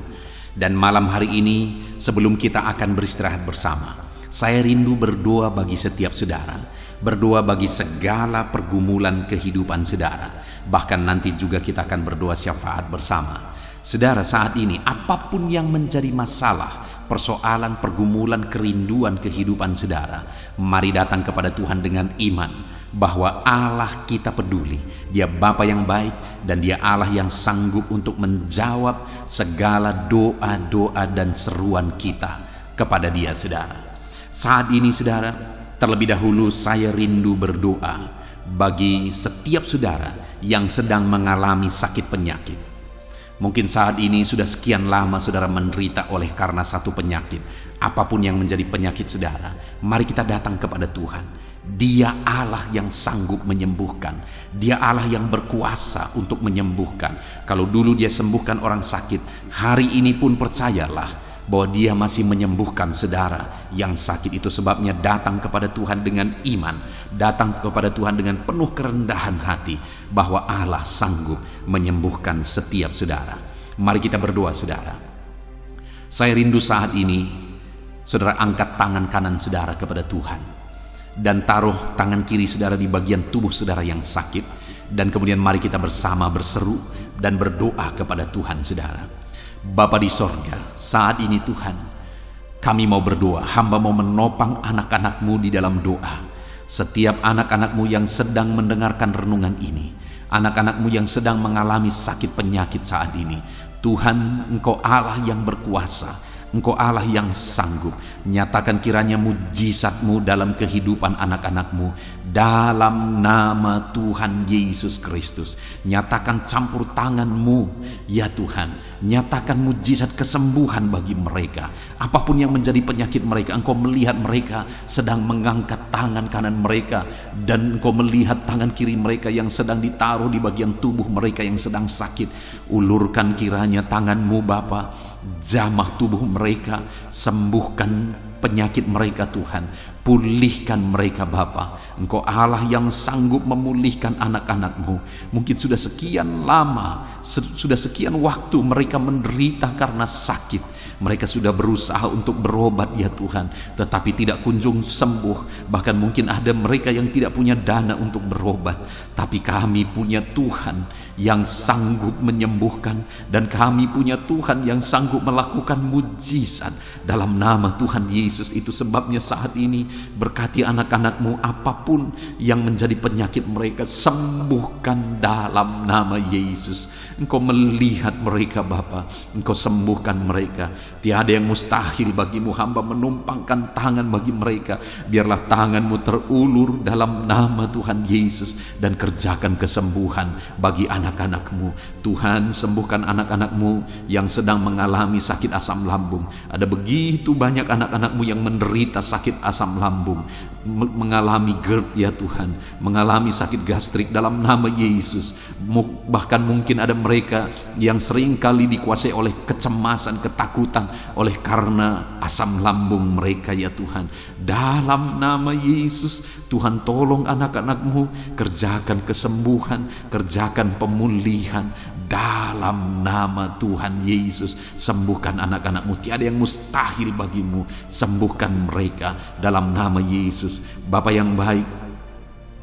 Dan malam hari ini, sebelum kita akan beristirahat bersama, saya rindu berdoa bagi setiap saudara, berdoa bagi segala pergumulan kehidupan saudara. Bahkan nanti juga kita akan berdoa syafaat bersama. Saudara, saat ini apapun yang menjadi masalah, persoalan, pergumulan, kerinduan kehidupan saudara, mari datang kepada Tuhan dengan iman bahwa Allah kita peduli. Dia Bapa yang baik dan Dia Allah yang sanggup untuk menjawab segala doa-doa dan seruan kita kepada Dia, saudara. Saat ini, saudara, terlebih dahulu saya rindu berdoa bagi setiap saudara yang sedang mengalami sakit penyakit. Mungkin saat ini sudah sekian lama saudara menderita oleh karena satu penyakit. Apapun yang menjadi penyakit saudara, mari kita datang kepada Tuhan. Dia Allah yang sanggup menyembuhkan. Dia Allah yang berkuasa untuk menyembuhkan. Kalau dulu Dia sembuhkan orang sakit, hari ini pun percayalah bahwa Dia masih menyembuhkan saudara yang sakit. Itu sebabnya datang kepada Tuhan dengan iman, datang kepada Tuhan dengan penuh kerendahan hati bahwa Allah sanggup menyembuhkan setiap saudara. Mari kita berdoa, saudara. Saya rindu saat ini saudara angkat tangan kanan saudara kepada Tuhan dan taruh tangan kiri saudara di bagian tubuh saudara yang sakit, dan kemudian mari kita bersama berseru dan berdoa kepada Tuhan, saudara. Bapa di sorga, saat ini Tuhan, kami mau berdoa, hamba mau menopang anak-anak-Mu di dalam doa. Setiap anak-anak-Mu yang sedang mendengarkan renungan ini, anak-anak-Mu yang sedang mengalami sakit penyakit saat ini, Tuhan, Engkau Allah yang berkuasa, Engkau Allah yang sanggup. Nyatakan kiranya mujizat-Mu dalam kehidupan anak-anak-Mu dalam nama Tuhan Yesus Kristus. Nyatakan campur tangan-Mu ya Tuhan. Nyatakan mujizat kesembuhan bagi mereka. Apapun yang menjadi penyakit mereka, Engkau melihat mereka sedang mengangkat tangan kanan mereka, dan Engkau melihat tangan kiri mereka yang sedang ditaruh di bagian tubuh mereka yang sedang sakit. Ulurkan kiranya tangan-Mu Bapa, jamah tubuh mereka, sembuhkan penyakit mereka Tuhan, pulihkan mereka Bapa. Engkau Allah yang sanggup memulihkan anak-anak-Mu. Mungkin sudah sekian lama, sudah sekian waktu mereka menderita karena sakit. Mereka sudah berusaha untuk berobat ya Tuhan, tetapi tidak kunjung sembuh. Bahkan mungkin ada mereka yang tidak punya dana untuk berobat. Tapi kami punya Tuhan yang sanggup menyembuhkan, dan kami punya Tuhan yang sanggup melakukan mujizat dalam nama Tuhan Yesus. Itu sebabnya saat ini berkati anak-anak-Mu, apapun yang menjadi penyakit mereka, sembuhkan dalam nama Yesus. Engkau melihat mereka Bapa, Engkau sembuhkan mereka. Tiada yang mustahil bagi-Mu, hamba menumpangkan tangan bagi mereka. Biarlah tangan-Mu terulur dalam nama Tuhan Yesus, dan kerjakan kesembuhan bagi anak-anak-Mu. Tuhan, sembuhkan anak-anak-Mu yang sedang mengalami sakit asam lambung. Ada begitu banyak anak-anak-Mu yang menderita sakit asam lambung, mengalami GERD ya Tuhan, mengalami sakit gastrik dalam nama Yesus. Bahkan mungkin ada mereka yang sering kali dikuasai oleh kecemasan, ketakutan oleh karena asam lambung mereka ya Tuhan. Dalam nama Yesus, Tuhan tolong anak-anak-Mu, kerjakan kesembuhan, kerjakan pemulihan dalam nama Tuhan Yesus. Sembuhkan anak-anak-Mu, tiada yang mustahil bagi-Mu. Sembuhkan mereka dalam nama Yesus. Bapa yang baik,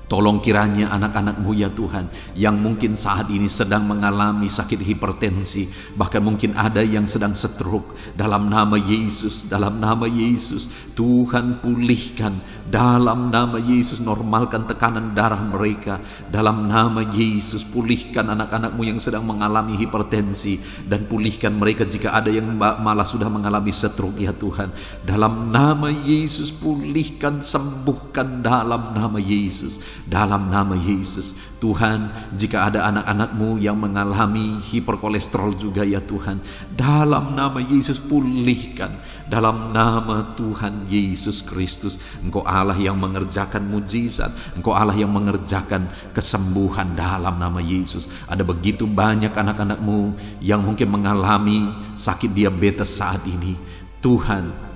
tolong kiranya anak-anak-Mu ya Tuhan, yang mungkin saat ini sedang mengalami sakit hipertensi, bahkan mungkin ada yang sedang stroke, dalam nama Yesus, dalam nama Yesus, Tuhan pulihkan dalam nama Yesus. Normalkan tekanan darah mereka dalam nama Yesus. Pulihkan anak-anak-Mu yang sedang mengalami hipertensi, dan pulihkan mereka jika ada yang malah sudah mengalami stroke ya Tuhan. Dalam nama Yesus, pulihkan, sembuhkan dalam nama Yesus. Dalam nama Yesus. Tuhan, jika ada anak-anak-Mu yang mengalami hiperkolesterol juga ya Tuhan, dalam nama Yesus pulihkan, dalam nama Tuhan Yesus Kristus. Engkau Allah yang mengerjakan mujizat, Engkau Allah yang mengerjakan kesembuhan dalam nama Yesus. Ada begitu banyak anak-anak-Mu yang mungkin mengalami sakit diabetes saat ini. Tuhan,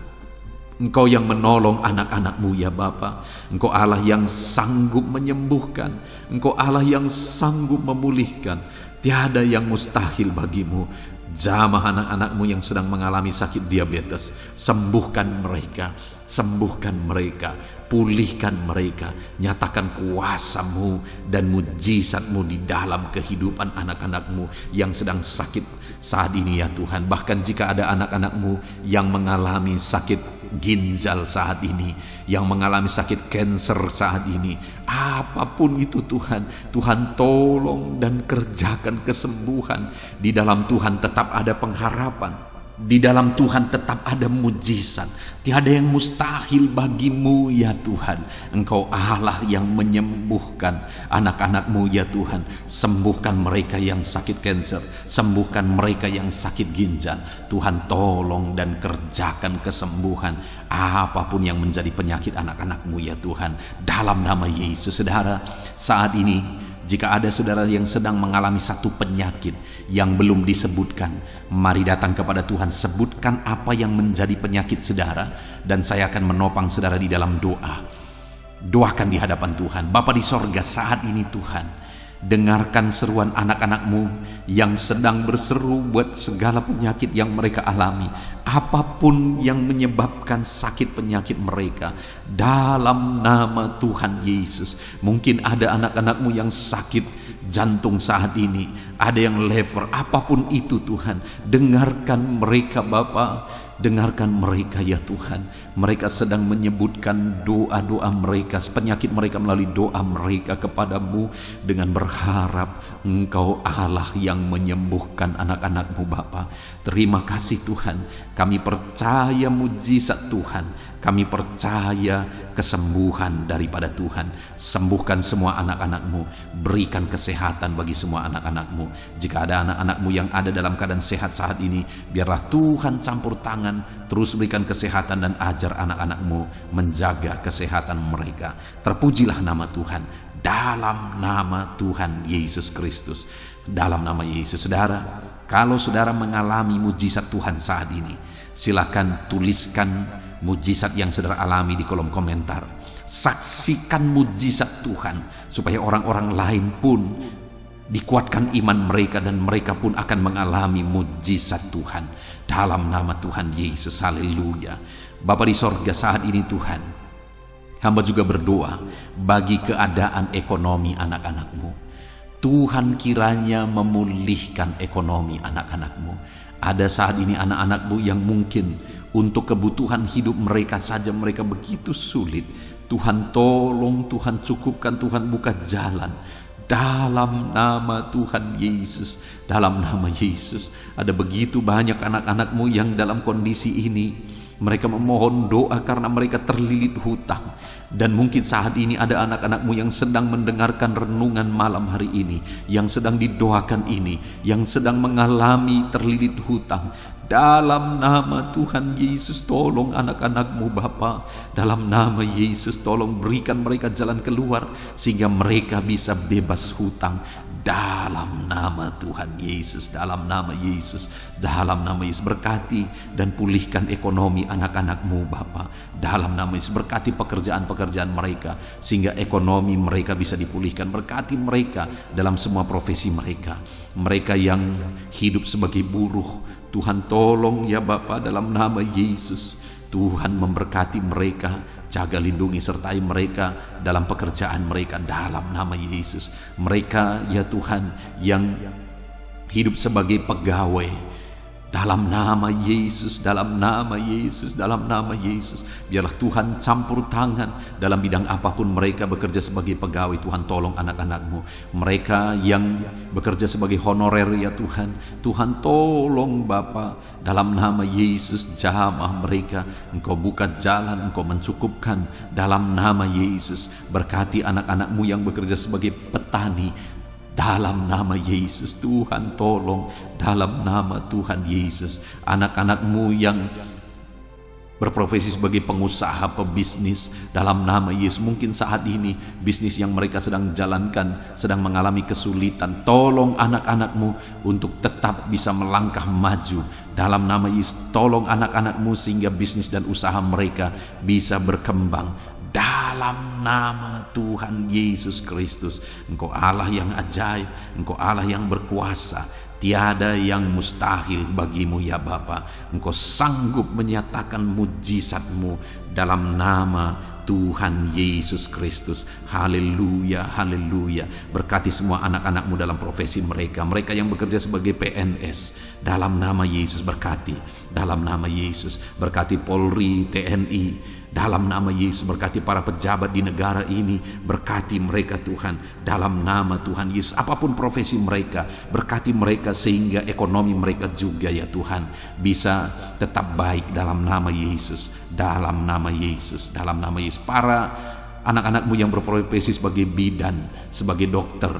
Engkau yang menolong anak-anak-Mu ya Bapa. Engkau Allah yang sanggup menyembuhkan, Engkau Allah yang sanggup memulihkan. Tiada yang mustahil bagi-Mu. Jamah anak-anakmu yang sedang mengalami sakit diabetes, sembuhkan mereka, pulihkan mereka, nyatakan kuasa-Mu dan mujizat-Mu di dalam kehidupan anak-anakmu yang sedang sakit saat ini ya Tuhan. Bahkan jika ada anak-anakmu yang mengalami sakit ginjal saat ini, yang mengalami sakit kanker saat ini, apapun itu Tuhan, Tuhan tolong dan kerjakan kesembuhan. Di dalam Tuhan tetap ada pengharapan, di dalam Tuhan tetap ada mujizat. Tiada yang mustahil bagimu ya Tuhan. Engkau Allah yang menyembuhkan anak-anakmu ya Tuhan. Sembuhkan mereka yang sakit kanker, sembuhkan mereka yang sakit ginjal. Tuhan tolong dan kerjakan kesembuhan apapun yang menjadi penyakit anak-anakmu ya Tuhan, dalam nama Yesus. Saudara, saat ini jika ada saudara yang sedang mengalami satu penyakit yang belum disebutkan, mari datang kepada Tuhan, sebutkan apa yang menjadi penyakit saudara, dan saya akan menopang saudara di dalam doa. Doakan di hadapan Tuhan. Bapa di sorga, saat ini Tuhan, dengarkan seruan anak-anakmu yang sedang berseru buat segala penyakit yang mereka alami. Apapun yang menyebabkan sakit penyakit mereka, dalam nama Tuhan Yesus. Mungkin ada anak-anakmu yang sakit jantung saat ini, ada yang liver, apapun itu Tuhan, dengarkan mereka Bapa, dengarkan mereka ya Tuhan. Mereka sedang menyebutkan doa-doa mereka, penyakit mereka melalui doa mereka kepadamu, dengan berharap Engkau Allah yang menyembuhkan anak-anakmu Bapa. Terima kasih Tuhan, kami percaya mujizat Tuhan, kami percaya kesembuhan daripada Tuhan. Sembuhkan semua anak-anakmu, berikan kesehatan bagi semua anak-anakmu. Jika ada anak-anakmu yang ada dalam keadaan sehat saat ini, biarlah Tuhan campur tangan, terus berikan kesehatan dan ajar anak-anakmu menjaga kesehatan mereka. Terpujilah nama Tuhan, dalam nama Tuhan Yesus Kristus, dalam nama Yesus. Saudara, kalau saudara mengalami mujizat Tuhan saat ini, silakan tuliskan mujizat yang saudara alami di kolom komentar. Saksikan mujizat Tuhan supaya orang-orang lain pun dikuatkan iman mereka, dan mereka pun akan mengalami mujizat Tuhan dalam nama Tuhan Yesus. Haleluya. Bapa di sorga, saat ini Tuhan, hamba juga berdoa bagi keadaan ekonomi anak-anakmu. Tuhan kiranya memulihkan ekonomi anak-anakmu. Ada saat ini anak-anakmu yang mungkin untuk kebutuhan hidup mereka saja mereka begitu sulit. Tuhan tolong, Tuhan cukupkan, Tuhan buka jalan. Dalam nama Tuhan Yesus, dalam nama Yesus. Ada begitu banyak anak-anakmu yang dalam kondisi ini, mereka memohon doa karena mereka terlilit hutang. Dan mungkin saat ini ada anak-anakmu yang sedang mendengarkan renungan malam hari ini, yang sedang didoakan ini, yang sedang mengalami terlilit hutang. Dalam nama Tuhan Yesus, tolong anak-anakmu Bapa. Dalam nama Yesus, tolong berikan mereka jalan keluar sehingga mereka bisa bebas hutang. Dalam nama Tuhan Yesus, dalam nama Yesus, dalam nama Yesus, berkati dan pulihkan ekonomi anak-anakmu Bapa. Dalam nama Yesus, berkati pekerjaan-pekerjaan mereka sehingga ekonomi mereka bisa dipulihkan. Berkati mereka dalam semua profesi mereka. Mereka yang hidup sebagai buruh, Tuhan tolong ya Bapa, dalam nama Yesus. Tuhan memberkati mereka, jaga lindungi sertai mereka dalam pekerjaan mereka dalam nama Yesus. Mereka ya Tuhan yang hidup sebagai pegawai, dalam nama Yesus, dalam nama Yesus, dalam nama Yesus, biarlah Tuhan campur tangan dalam bidang apapun mereka bekerja sebagai pegawai. Tuhan tolong anak-anakmu, mereka yang bekerja sebagai honorer ya Tuhan, Tuhan tolong Bapa, dalam nama Yesus, jamah mereka, Engkau buka jalan, Engkau mencukupkan dalam nama Yesus. Berkati anak-anakmu yang bekerja sebagai petani, dalam nama Yesus. Tuhan tolong, dalam nama Tuhan Yesus. Anak-anakmu yang berprofesi sebagai pengusaha, pebisnis, dalam nama Yesus. Mungkin saat ini bisnis yang mereka sedang jalankan sedang mengalami kesulitan. Tolong anak-anakmu untuk tetap bisa melangkah maju. Dalam nama Yesus, tolong anak-anakmu sehingga bisnis dan usaha mereka bisa berkembang. Dalam nama Tuhan Yesus Kristus, Engkau Allah yang ajaib, Engkau Allah yang berkuasa. Tiada yang mustahil bagimu ya Bapa. Engkau sanggup menyatakan mujizat-Mu dalam nama Tuhan Yesus Kristus. Haleluya, haleluya. Berkati semua anak-anak-Mu dalam profesi mereka, mereka yang bekerja sebagai PNS, dalam nama Yesus berkati, dalam nama Yesus. Berkati Polri, TNI, dalam nama Yesus. Berkati para pejabat di negara ini, berkati mereka Tuhan, dalam nama Tuhan Yesus. Apapun profesi mereka, berkati mereka sehingga ekonomi mereka juga ya Tuhan bisa tetap baik dalam nama Yesus, dalam nama Yesus, dalam nama Yesus. Para anak-anak-Mu yang berprofesi sebagai bidan, sebagai dokter,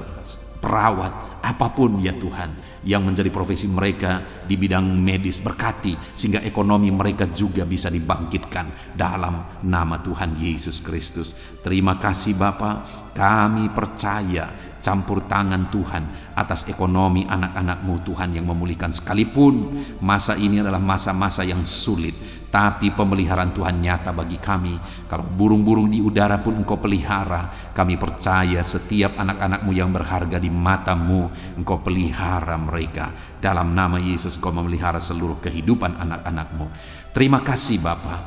perawat, apapun ya Tuhan yang menjadi profesi mereka di bidang medis, berkati sehingga ekonomi mereka juga bisa dibangkitkan dalam nama Tuhan Yesus Kristus. Terima kasih Bapa, kami percaya campur tangan Tuhan atas ekonomi anak-anak-Mu Tuhan yang memulihkan. Sekalipun masa ini adalah masa-masa yang sulit, tapi pemeliharaan Tuhan nyata bagi kami. Kalau burung-burung di udara pun Engkau pelihara, kami percaya setiap anak-anak-Mu yang berharga di mata-Mu, Engkau pelihara mereka. Dalam nama Yesus Engkau memelihara seluruh kehidupan anak-anak-Mu. Terima kasih Bapa,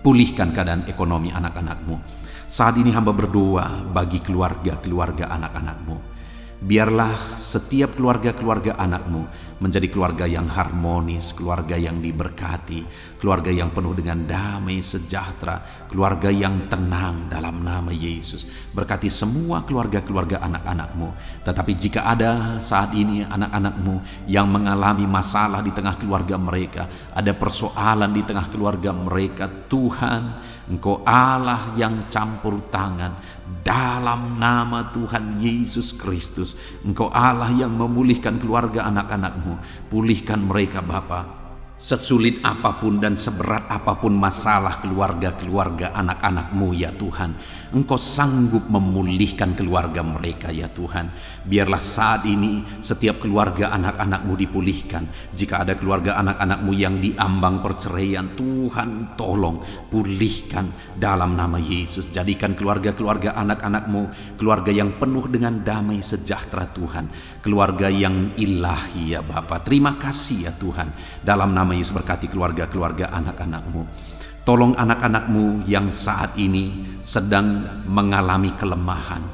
pulihkan keadaan ekonomi anak-anak-Mu. Saat ini hamba berdoa bagi keluarga-keluarga anak-anak-Mu. Biarlah setiap keluarga-keluarga anak-Mu menjadi keluarga yang harmonis, keluarga yang diberkati, keluarga yang penuh dengan damai sejahtera, keluarga yang tenang dalam nama Yesus. Berkati semua keluarga-keluarga anak-anak-Mu. Tetapi jika ada saat ini anak-anak-Mu yang mengalami masalah di tengah keluarga mereka, ada persoalan di tengah keluarga mereka, Tuhan, Engkau Allah yang campur tangan, dalam nama Tuhan Yesus Kristus. Engkau Allah yang memulihkan keluarga anak-anak-Mu. Pulihkan mereka Bapa. Sesulit apapun dan seberat apapun masalah keluarga-keluarga anak-anak-Mu ya Tuhan, Engkau sanggup memulihkan keluarga mereka ya Tuhan. Biarlah saat ini setiap keluarga anak-anak-Mu dipulihkan. Jika ada keluarga anak-anak-Mu yang diambang perceraian, Tuhan tolong pulihkan dalam nama Yesus. Jadikan keluarga-keluarga anak-anak-Mu keluarga yang penuh dengan damai sejahtera Tuhan, keluarga yang ilahi ya Bapa. Terima kasih ya Tuhan. Dalam nama Yesus berkati keluarga-keluarga anak-anak-Mu. Tolong anak-anak-Mu yang saat ini sedang mengalami kelemahan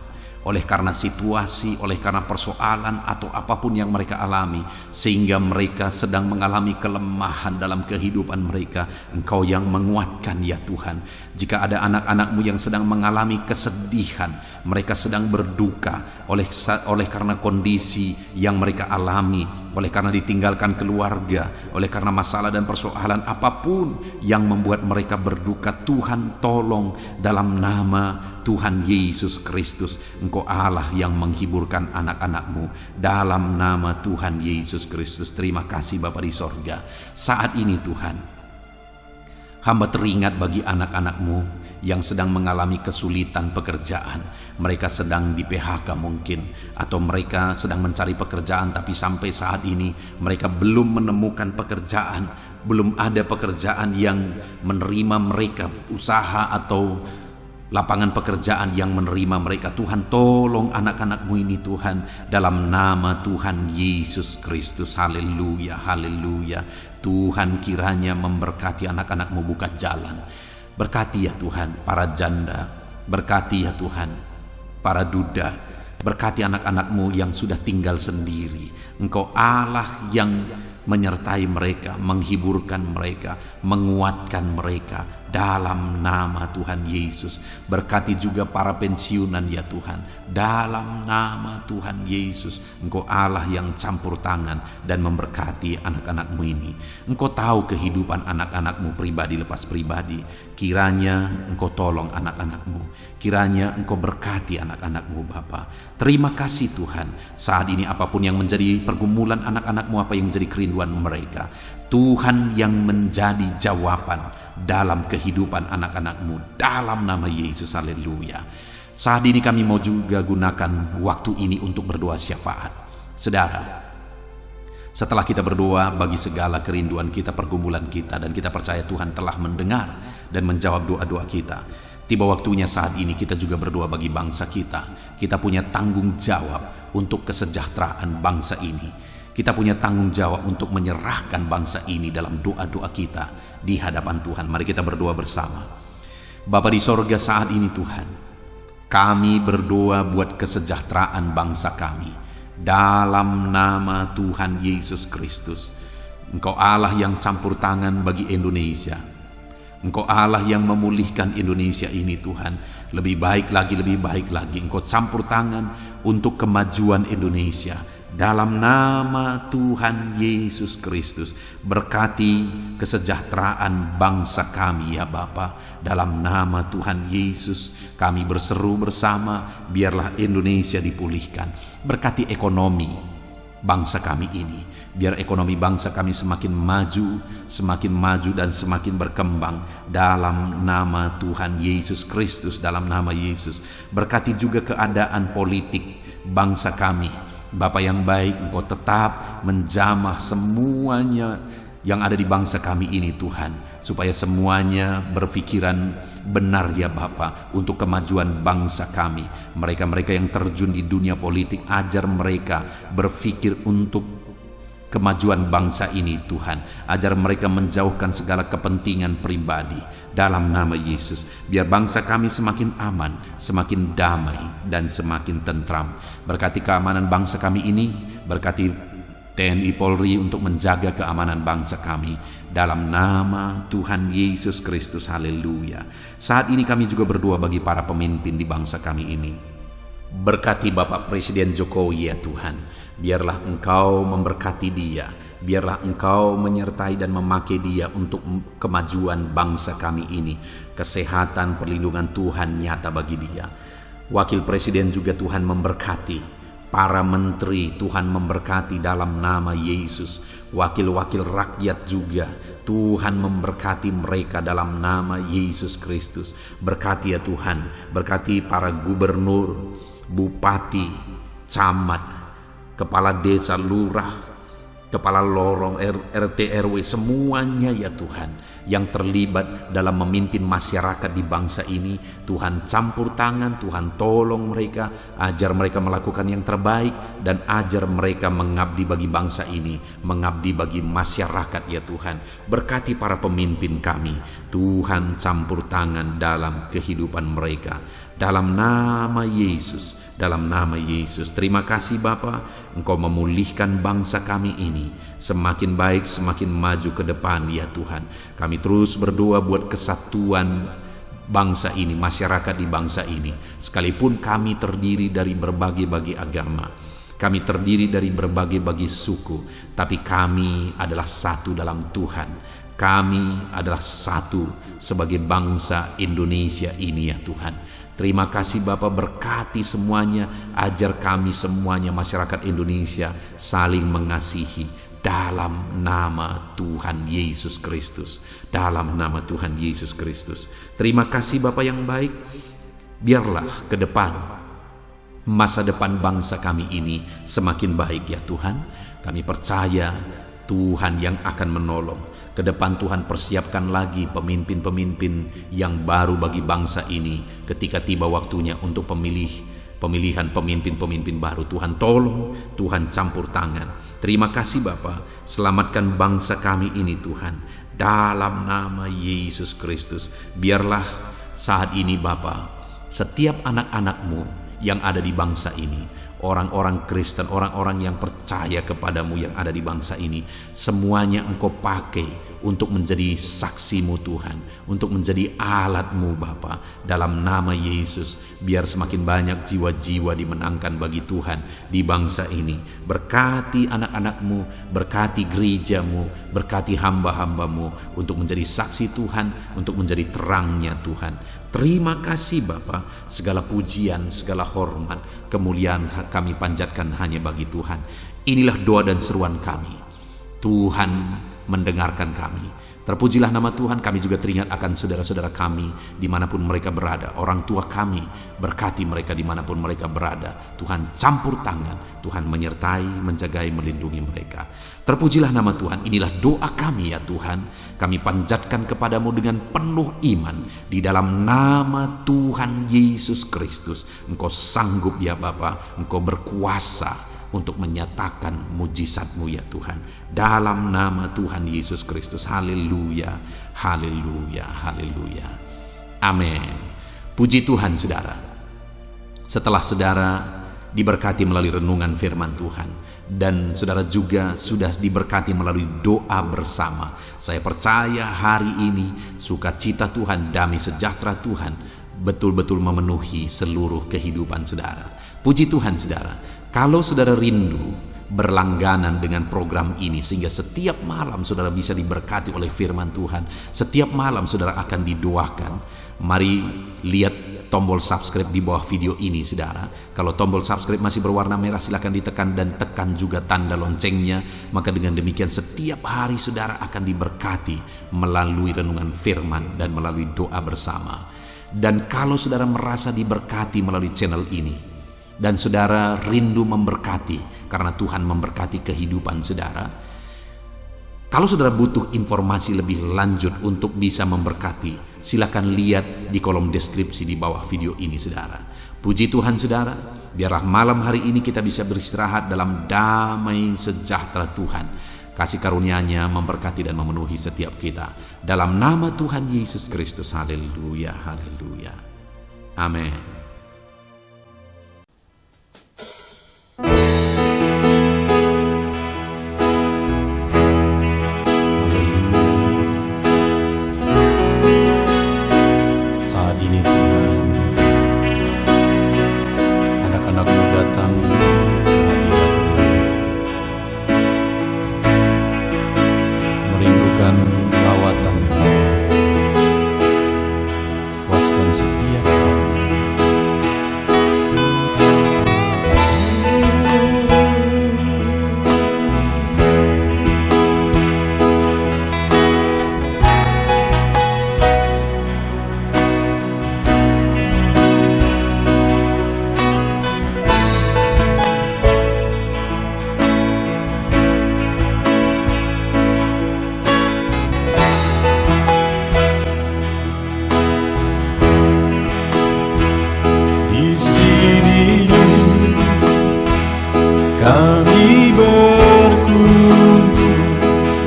oleh karena situasi, oleh karena persoalan atau apapun yang mereka alami, sehingga mereka sedang mengalami kelemahan dalam kehidupan mereka. Engkau yang menguatkan ya Tuhan. Jika ada anak-anak-Mu yang sedang mengalami kesedihan, mereka sedang berduka oleh karena kondisi yang mereka alami, oleh karena ditinggalkan keluarga, oleh karena masalah dan persoalan apapun yang membuat mereka berduka, Tuhan tolong dalam nama Tuhan Yesus Kristus. Engkau Allah yang menghiburkan anak-anak-Mu dalam nama Tuhan Yesus Kristus. Terima kasih Bapa di sorga. Saat ini Tuhan, hamba teringat bagi anak-anak-Mu yang sedang mengalami kesulitan pekerjaan. Mereka sedang di PHK mungkin, atau mereka sedang mencari pekerjaan tapi sampai saat ini mereka belum menemukan pekerjaan. Belum ada pekerjaan yang menerima mereka, usaha atau lapangan pekerjaan yang menerima mereka. Tuhan tolong anak-anak-Mu ini Tuhan, dalam nama Tuhan Yesus Kristus. Haleluya, haleluya. Tuhan kiranya memberkati anak-anak-Mu buka jalan. Berkati ya Tuhan para janda, berkati ya Tuhan para duda, berkati anak-anak-Mu yang sudah tinggal sendiri. Engkau Allah yang menyertai mereka, menghiburkan mereka, menguatkan mereka dalam nama Tuhan Yesus. Berkati juga para pensiunan ya Tuhan, dalam nama Tuhan Yesus. Engkau Allah yang campur tangan dan memberkati anak-anak-Mu ini. Engkau tahu kehidupan anak-anak-Mu pribadi lepas pribadi. Kiranya Engkau tolong anak-anak-Mu, kiranya Engkau berkati anak-anak-Mu Bapa. Terima kasih Tuhan. Saat ini apapun yang menjadi pergumulan anak-anak-Mu, apa yang menjadi kerinduan mereka, Tuhan yang menjadi jawaban dalam kehidupan anak-anak-Mu dalam nama Yesus. Haleluya. Saat ini kami mau juga gunakan waktu ini untuk berdoa syafaat. Saudara, setelah kita berdoa bagi segala kerinduan kita, pergumulan kita, dan kita percaya Tuhan telah mendengar dan menjawab doa-doa kita, tiba waktunya saat ini kita juga berdoa bagi bangsa kita. Kita punya tanggung jawab untuk kesejahteraan bangsa ini. Kita punya tanggung jawab untuk menyerahkan bangsa ini dalam doa-doa kita di hadapan Tuhan. Mari kita berdoa bersama. Bapa di sorga, saat ini Tuhan, kami berdoa buat kesejahteraan bangsa kami. Dalam nama Tuhan Yesus Kristus. Engkau Allah yang campur tangan bagi Indonesia. Engkau Allah yang memulihkan Indonesia ini Tuhan. Lebih baik lagi. Engkau campur tangan untuk kemajuan Indonesia. Dalam nama Tuhan Yesus Kristus, berkati kesejahteraan bangsa kami ya Bapa. Dalam nama Tuhan Yesus, kami berseru bersama, biarlah Indonesia dipulihkan. Berkati ekonomi bangsa kami ini, biar ekonomi bangsa kami semakin maju dan semakin berkembang. Dalam nama Tuhan Yesus Kristus, dalam nama Yesus. Berkati juga keadaan politik bangsa kami. Bapa yang baik, Engkau tetap menjamah semuanya yang ada di bangsa kami ini Tuhan, supaya semuanya berpikiran benar ya Bapa, untuk kemajuan bangsa kami. Mereka-mereka yang terjun di dunia politik, ajar mereka berpikir untuk kemajuan bangsa ini Tuhan. Ajar mereka menjauhkan segala kepentingan pribadi. Dalam nama Yesus, biar bangsa kami semakin aman, semakin damai, dan semakin tentram. Berkati keamanan bangsa kami ini, berkati TNI Polri untuk menjaga keamanan bangsa kami. Dalam nama Tuhan Yesus Kristus, haleluya. Saat ini kami juga berdoa bagi para pemimpin di bangsa kami ini. Berkati Bapak Presiden Jokowi ya Tuhan. Biarlah Engkau memberkati dia. Biarlah Engkau menyertai dan memakai dia untuk kemajuan bangsa kami ini. Kesehatan, perlindungan Tuhan nyata bagi dia. Wakil Presiden juga Tuhan memberkati. Para menteri Tuhan memberkati dalam nama Yesus. Wakil-wakil rakyat juga Tuhan memberkati mereka dalam nama Yesus Kristus. Berkati ya Tuhan. Berkati para gubernur, bupati, camat, kepala desa, lurah, kepala lorong, RT RW, semuanya ya Tuhan yang terlibat dalam memimpin masyarakat di bangsa ini. Tuhan campur tangan, Tuhan tolong mereka, ajar mereka melakukan yang terbaik, dan ajar mereka mengabdi bagi bangsa ini, mengabdi bagi masyarakat ya Tuhan. Berkati para pemimpin kami, Tuhan campur tangan dalam kehidupan mereka. Dalam nama Yesus, dalam nama Yesus. Terima kasih Bapa, Engkau memulihkan bangsa kami ini semakin baik, semakin maju ke depan ya Tuhan. Kami terus berdoa buat kesatuan bangsa ini, masyarakat di bangsa ini. Sekalipun kami terdiri dari berbagai-bagai agama, kami terdiri dari berbagai-bagai suku, tapi kami adalah satu dalam Tuhan. Kami adalah satu sebagai bangsa Indonesia ini ya Tuhan. Terima kasih Bapa, berkati semuanya, ajar kami semuanya masyarakat Indonesia saling mengasihi dalam nama Tuhan Yesus Kristus. Dalam nama Tuhan Yesus Kristus. Terima kasih Bapa yang baik. Biarlah ke depan masa depan bangsa kami ini semakin baik ya Tuhan. Kami percaya Tuhan yang akan menolong. Ke depan Tuhan persiapkan lagi pemimpin-pemimpin yang baru bagi bangsa ini ketika tiba waktunya untuk pemilihan pemimpin-pemimpin baru. Tuhan tolong, Tuhan campur tangan. Terima kasih Bapa, selamatkan bangsa kami ini Tuhan. Dalam nama Yesus Kristus, biarlah saat ini Bapa, setiap anak-anak-Mu yang ada di bangsa ini, orang-orang Kristen, orang-orang yang percaya kepadamu yang ada di bangsa ini, semuanya Engkau pakai untuk menjadi saksi-Mu Tuhan, untuk menjadi alat-Mu Bapa. Dalam nama Yesus, biar semakin banyak jiwa-jiwa dimenangkan bagi Tuhan di bangsa ini. Berkati anak-anak-Mu, berkati gereja-Mu, berkati hamba-hamba-Mu untuk menjadi saksi Tuhan, untuk menjadi terangnya Tuhan. Terima kasih Bapa, segala pujian, segala hormat, kemuliaan kami panjatkan hanya bagi Tuhan. Inilah doa dan seruan kami. Tuhan mendengarkan kami. Terpujilah nama Tuhan. Kami juga teringat akan saudara-saudara kami dimanapun mereka berada. Orang tua kami, berkati mereka dimanapun mereka berada. Tuhan campur tangan, Tuhan menyertai, menjagai, melindungi mereka. Terpujilah nama Tuhan. Inilah doa kami ya Tuhan. Kami panjatkan kepadamu dengan penuh iman di dalam nama Tuhan Yesus Kristus. Engkau sanggup ya Bapa, Engkau berkuasa untuk menyatakan mujizat-Mu ya Tuhan. Dalam nama Tuhan Yesus Kristus. Haleluya, haleluya, haleluya. Amin. Puji Tuhan saudara. Setelah saudara diberkati melalui renungan firman Tuhan, dan saudara juga sudah diberkati melalui doa bersama, saya percaya hari ini sukacita Tuhan, damai sejahtera Tuhan betul-betul memenuhi seluruh kehidupan saudara. Puji Tuhan saudara. Kalau saudara rindu berlangganan dengan program ini sehingga setiap malam saudara bisa diberkati oleh firman Tuhan, setiap malam saudara akan didoakan, mari lihat tombol subscribe di bawah video ini saudara. Kalau tombol subscribe masih berwarna merah, silakan ditekan dan tekan juga tanda loncengnya. Maka dengan demikian setiap hari saudara akan diberkati melalui renungan firman dan melalui doa bersama. Dan kalau saudara merasa diberkati melalui channel ini dan saudara rindu memberkati karena Tuhan memberkati kehidupan saudara, kalau saudara butuh informasi lebih lanjut untuk bisa memberkati, silakan lihat di kolom deskripsi di bawah video ini saudara. Puji Tuhan saudara, biarlah malam hari ini kita bisa beristirahat dalam damai sejahtera Tuhan. Kasih karunia-Nya memberkati dan memenuhi setiap kita. Dalam nama Tuhan Yesus Kristus. Haleluya, haleluya. Amin. Kami berkumpul,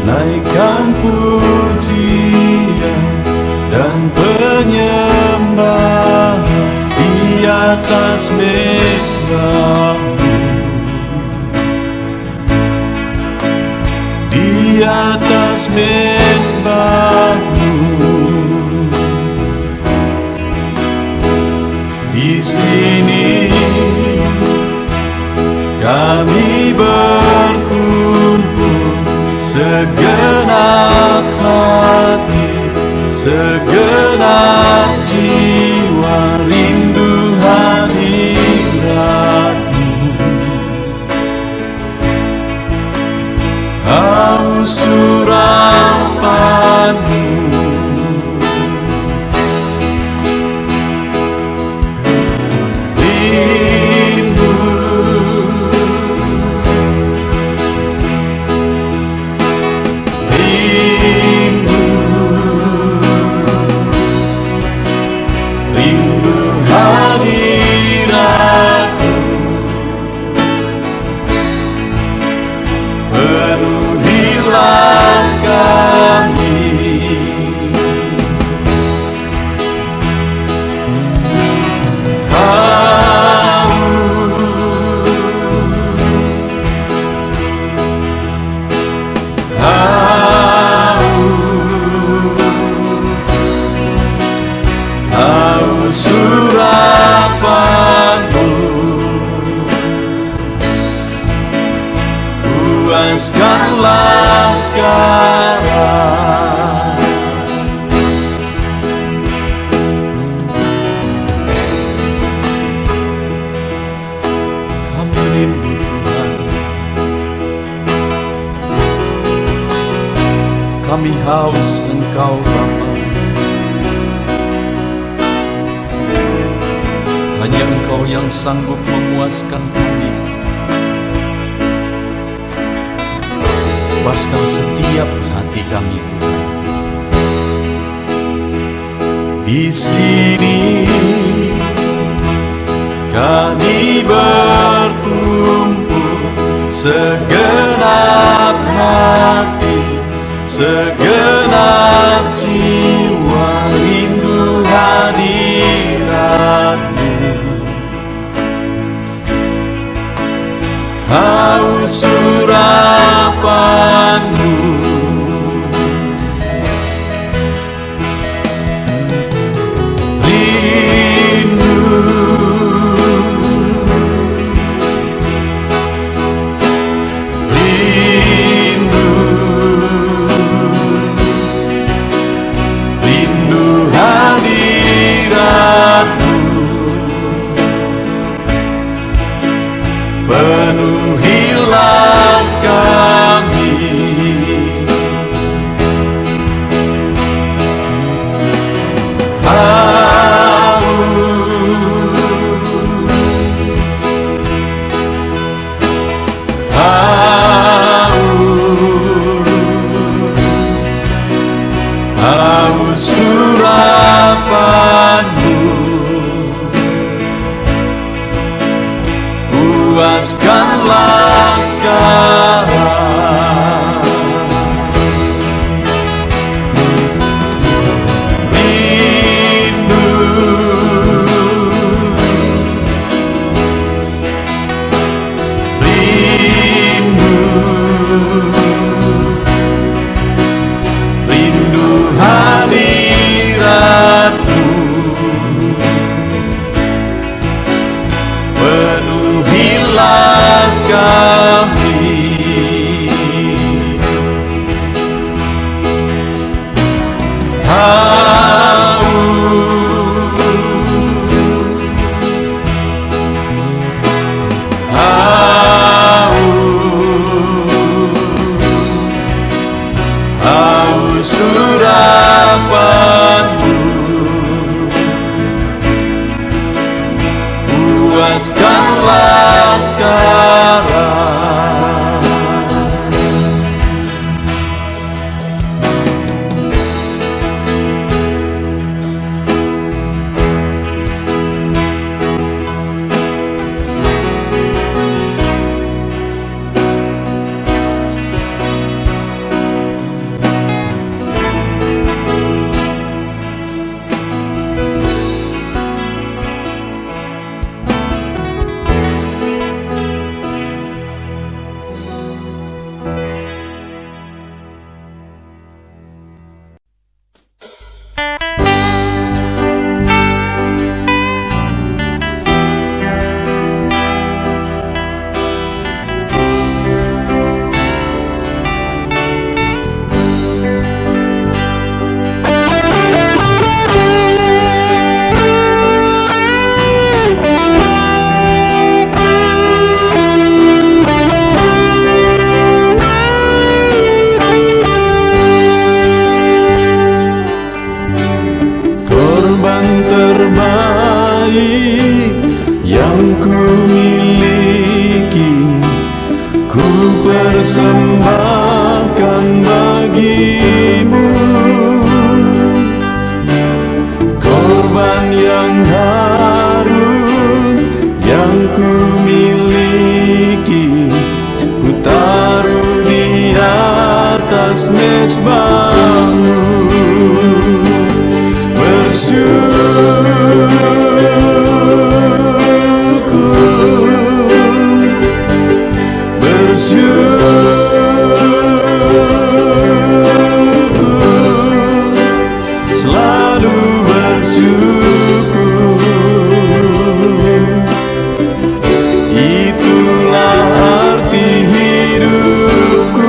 naikkan pujian dan penyembahan di atas mezbah-Mu, di atas mezbah-Mu. Di sini kami berkumpul, segenap hati, segenap jiwa, rindu hadirat-Mu, haus urapan-Mu. Surapan-Mu, puaskanlah sekarang. Kami rindu Tuhan, kami haus Engkau Bapa. Hanya Engkau yang sanggup memuaskan kami. Puaskan setiap hati kami Tuhan. Di sini kami berkumpul, segenap hati, segenap jiwa rindu hadirat-Mu. Haus urapan-Mu, rindu, rindu, rindu hadirat-Mu. Penuhilah kami, haus urapan-Mu, puaskanlah sekarang. Rindu, rindu, rindu hadirat-Mu. Penuhilah kami, haus urapan-Mu, puaskanlah sekarang. Korban terbaik yang ku miliki, ku persembahkan bagi-Mu. Korban yang harum yang ku miliki, ku taruh di atas mezbah-Mu. Selalu bersyukur, itulah arti hidupku.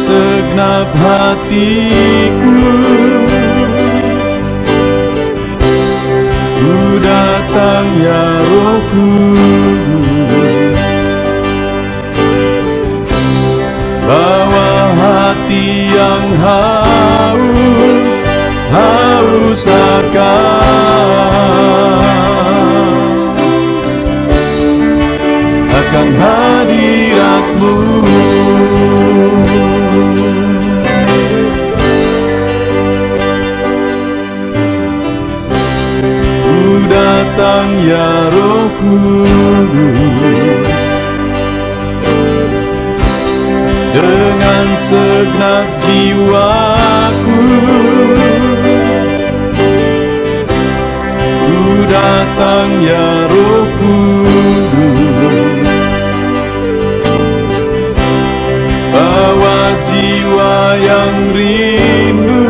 segenap hatiku, ku datang ya Roh Kudus, bawa hati yang haus akan hadirat-Mu. Ku datang ya Roh Kudus, dengan segenap jiwaku, ku datang ya Roh Kudus, bawa jiwa yang rindu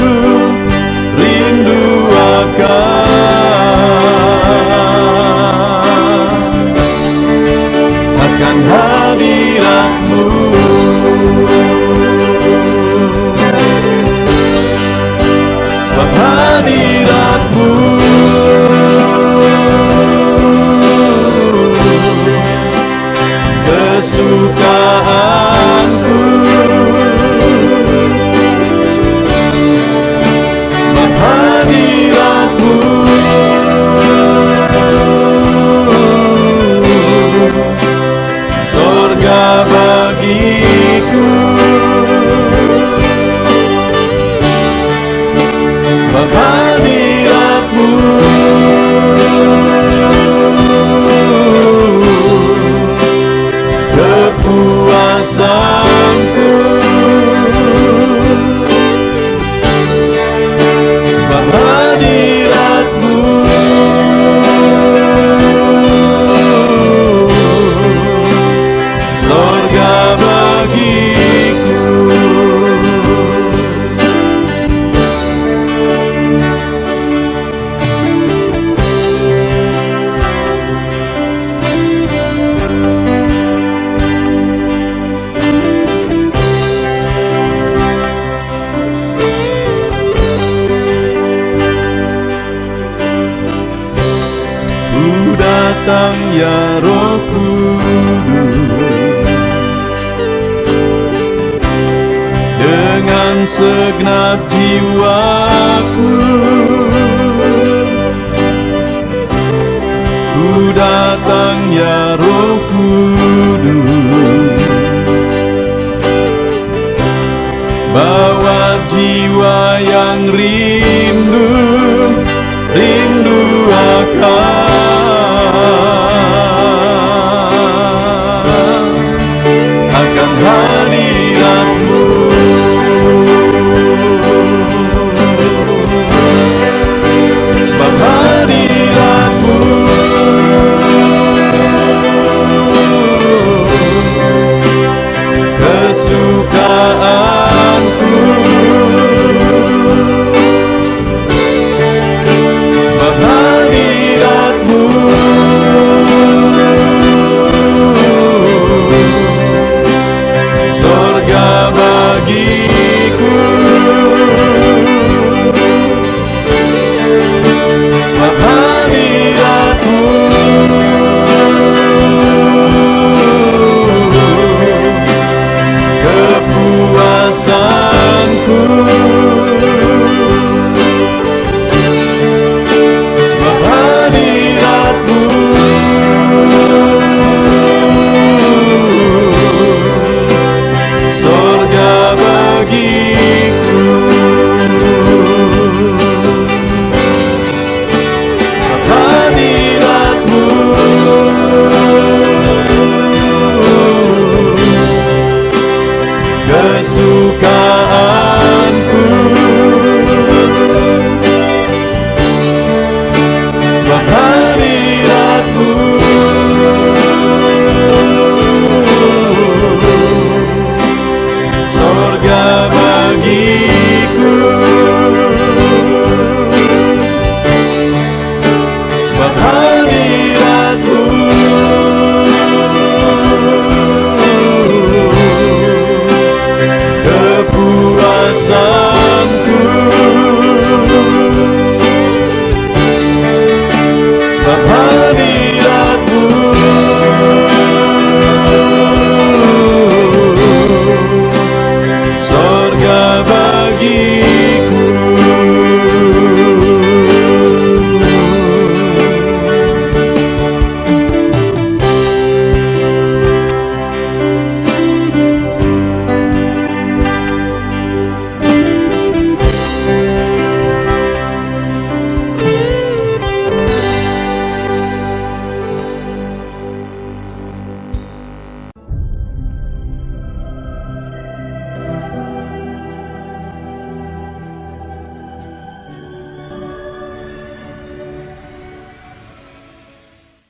akan hadirat-Mu. Sebab hadirat-Mu kesukaanku, sebab hadirat-Mu surga bagiku, sebab hadirat-Mu kepuasanku, sebab hadirat-Mu surga bagiku. Ku datang ya Roh Kudus, dengan segenap jiwaku, Tuhan ya Roh Kudus. Bawa jiwa yang rindu